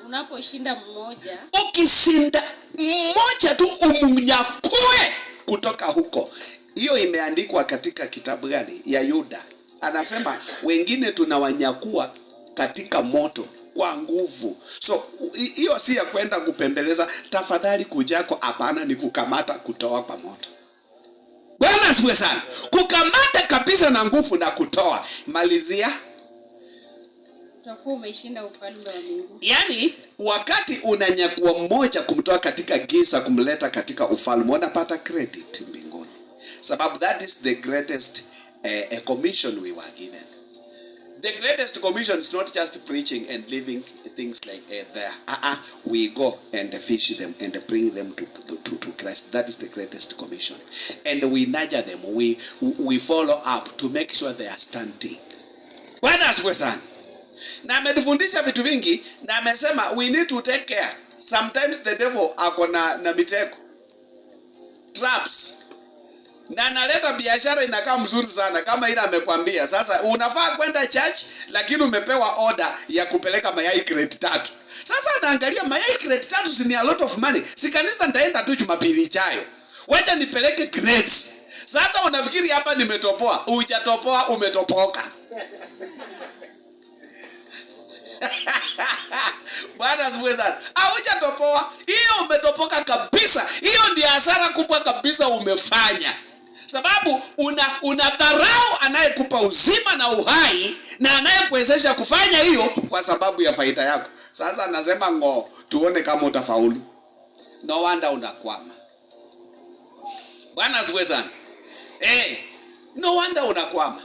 unaposhinda mmoja, ukishinda mmoja tu umnyakue kutoka huko. Hiyo imeandikwa katika kitabu gani? Ya Yuda. Anasema wengine tunawanyakua katika moto kwa nguvu. So hiyo si ya kwenda kupembeleza, tafadhali kujako, hapana, ni kukamata kutoa kwa moto. Bwana asifiwe sana. Kukamata kabisa na nguvu na kutoa. Malizia. utakuwa umeshinda ufalme wa Mungu. Yaani wakati unanyakua mmoja kumtoa katika giza kumleta katika ufalme, unapata credit mbinguni. Sababu that is the greatest commission we were given. The greatest commission is not just preaching and living things like there. We go and fish them and bring them to Christ. That is the greatest commission. And we nurture them. We follow up to make sure they are standing. Bwana asifiwe sana. Na ametufundisha vitu vingi na amesema we need to take care. Sometimes the devil ako na mitego, traps. Na analeta biashara inakaa mzuri sana kama ile amekwambia. Sasa unafaa kwenda church lakini umepewa order ya kupeleka mayai crate 3. Sasa anaangalia mayai crate 3 si ni a lot of money. Si kanisa nitaenda tu Jumapili ijayo. Wacha nipeleke crates. Sasa unafikiri hapa nimetopoa? Hujatopoa, umetopoka. Bwana asifiwe sana. Hujatopoa. Hiyo umetopoka kabisa. Hiyo ndio hasara kubwa kabisa umefanya. Sababu unadharau anayekupa uzima na uhai na anayekuwezesha kufanya hiyo kwa sababu ya faida yako. Sasa anasema tuone kama utafaulu. No wonder unakwama. Bwana asifiwe sana. No wonder unakwama.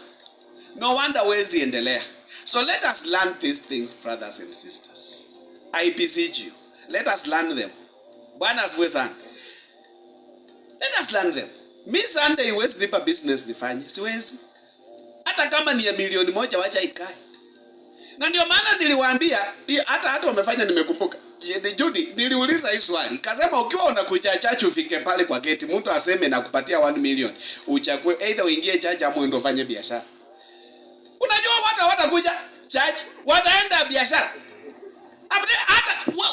No wonder huwezi endelea. So let us learn these things, brothers and sisters. I beseech you. Let us learn them. Bwana asifiwe sana. Let us learn them. Mi Sunday huwezi lipa business nifanye. Siwezi. Hata kama ni ya milioni 1 wacha ikae. Na ndio maana niliwaambia, hata wamefanya nimekumbuka. Judy, niliuliza hii swali. Kasema ukiwa unakuja church ufike pale kwa gate, mtu aseme nakupatia 1 million. Uchague either uingie church ama uende ufanye biashara. Unajua watu watakuja church, wataenda biashara.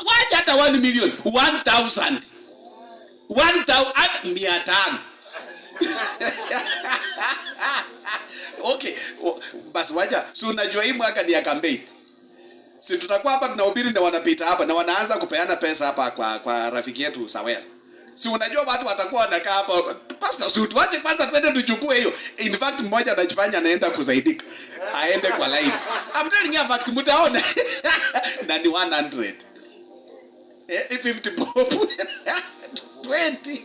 Wacha hata 1 million, 1,000. 1,500. Okay, basi wacha. Si unajua hii mwaka ni ya campaign. Si tutakuwa hapa tunahubiri na wanapita hapa na wanaanza kupeana pesa hapa kwa rafiki yetu Sawela. Si unajua watu watakuwa wanakaa hapa, pastor, si tuache kwanza twende tuchukue hiyo. In fact mmoja anajifanya anaenda kusaidika. Aende kwa line. I'm telling you fact mtaona. Na ni 100. 50 bob. 20.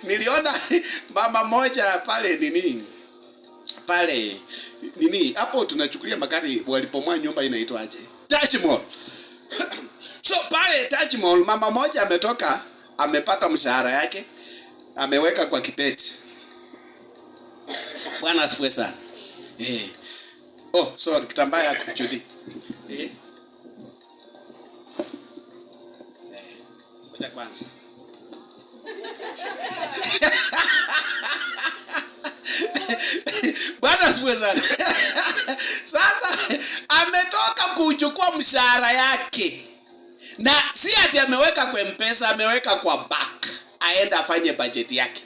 Niliona mama moja pale hapo tunachukulia magari walipomoa nyumba inaitwaje? Touch Mall. So pale Touch Mall mama moja ametoka amepata mshahara yake ameweka kwa kibeti. Bwana asifiwe sana. Oh, sorry, kitambaa yako Judy. Ngoja kwanza. Bwana asifiwe sana. Sasa ametoka kuchukua mshahara yake. Na si ati ameweka kwa M-Pesa, ameweka kwa bank. Aenda afanye budget yake.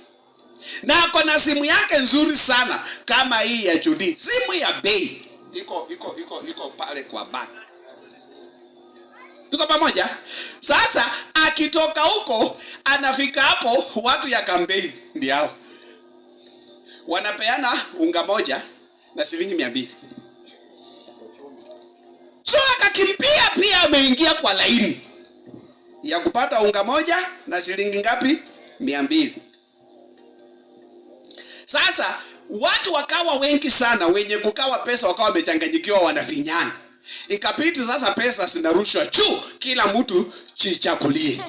Na ako na simu yake nzuri sana kama hii ya Judy. Simu ya bei. Iko pale kwa bank. Tuko pamoja? Sasa akitoka huko anafika hapo, watu ya kampeni ndio hao. Wanapeana unga moja na shilingi 200. So akakimbia pia ameingia kwa laini ya kupata unga moja na shilingi ngapi? 200. Sasa watu wakawa wengi sana, wenye kukawa pesa wakawa wamechanganyikiwa, wanafinyana. Ikapiti sasa pesa zinarushwa juu, kila mtu chichakulie.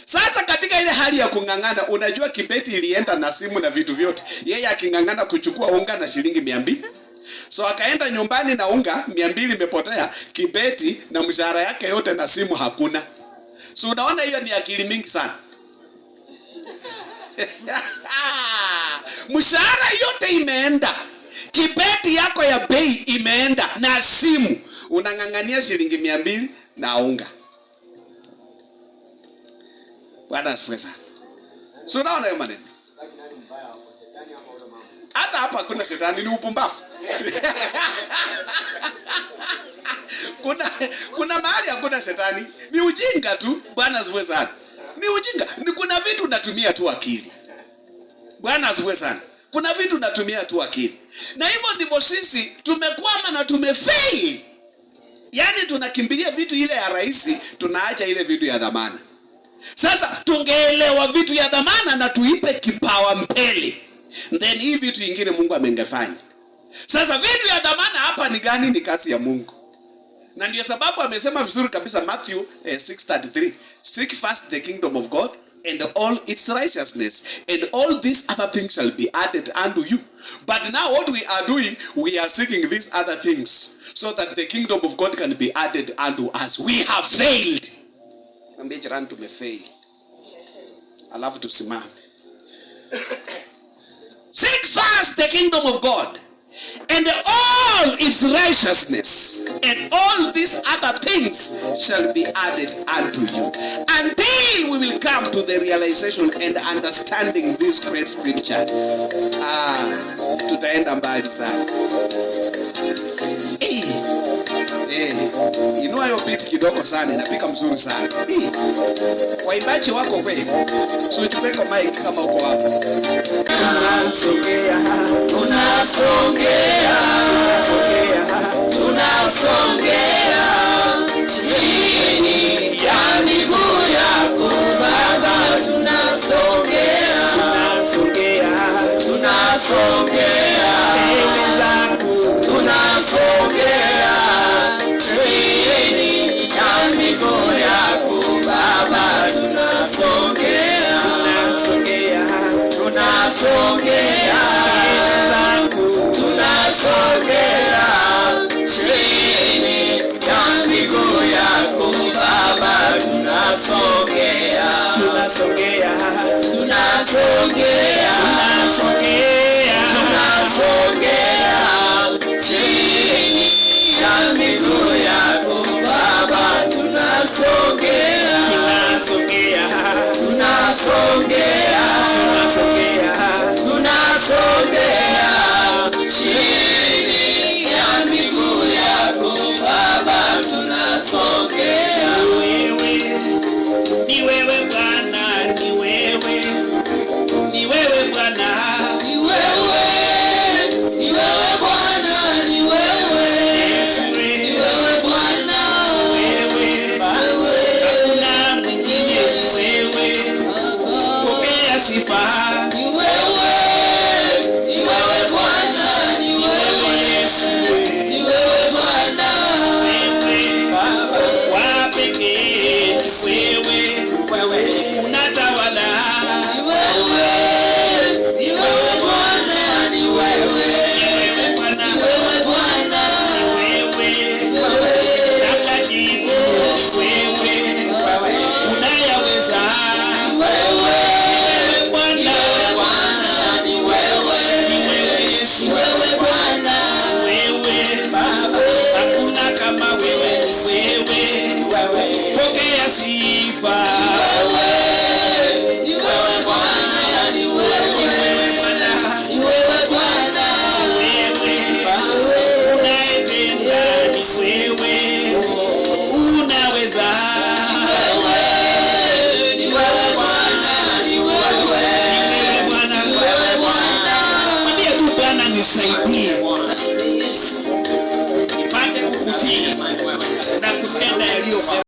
Sasa katika ile hali ya kungangana, unajua kibeti ilienda na simu na vitu vyote. Yeye akingangana kuchukua unga na shilingi 200. So akaenda nyumbani na unga 200 imepotea, kibeti na mshahara yake yote na simu hakuna. So unaona hiyo ni akili mingi sana. Mshahara yote imeenda, kibeti yako ya bei imeenda, na simu unangangania shilingi 200 na unga. Bwana asifiwe sana. So unaona hiyo maneno. Hata hapa kuna shetani, ni upumbavu. Kuna mahali hakuna shetani, ni ujinga tu. Bwana asifiwe sana. Ni ujinga. Ni kuna vitu natumia tu akili. Bwana asifiwe sana. Kuna vitu natumia tu akili. Na hivyo ndivyo sisi tumekwama na tumefail. Yaani tunakimbilia vitu ile ya rahisi, tunaacha ile vitu ya dhamana. Sasa tungeelewa vitu ya dhamana na tuipe kipawa mbele, then hii vitu vingine Mungu amengefanya. Sasa vitu ya dhamana hapa ni gani? Ni kazi ya Mungu. Na ndio sababu amesema vizuri kabisa Matthew 6:33, seek first the kingdom of God and all its righteousness, and all these other things shall be added unto you. But now what we are doing, we are seeking these other things so that the kingdom of God can be added unto us. We have failed. Mwambie jirani tumefail. Alafu tusimame. Seek first the kingdom of God and all its righteousness, and all these other things shall be added unto you, until we will come to the realization and understanding this great scripture. Tutaenda mbali sana. Inua hiyo beat kidogo sana, inapika mzuri sana. Waimbaji wako kweli. So tupeke mic kama uko hapo. Tunasongea chini ya miguu yako Baba, tunasongea mbele zako, tunasongea chini ya miguu yako Baba, tunasongea mbele zako, tunasongea chini ya miguu yako Baba, tunasongea chini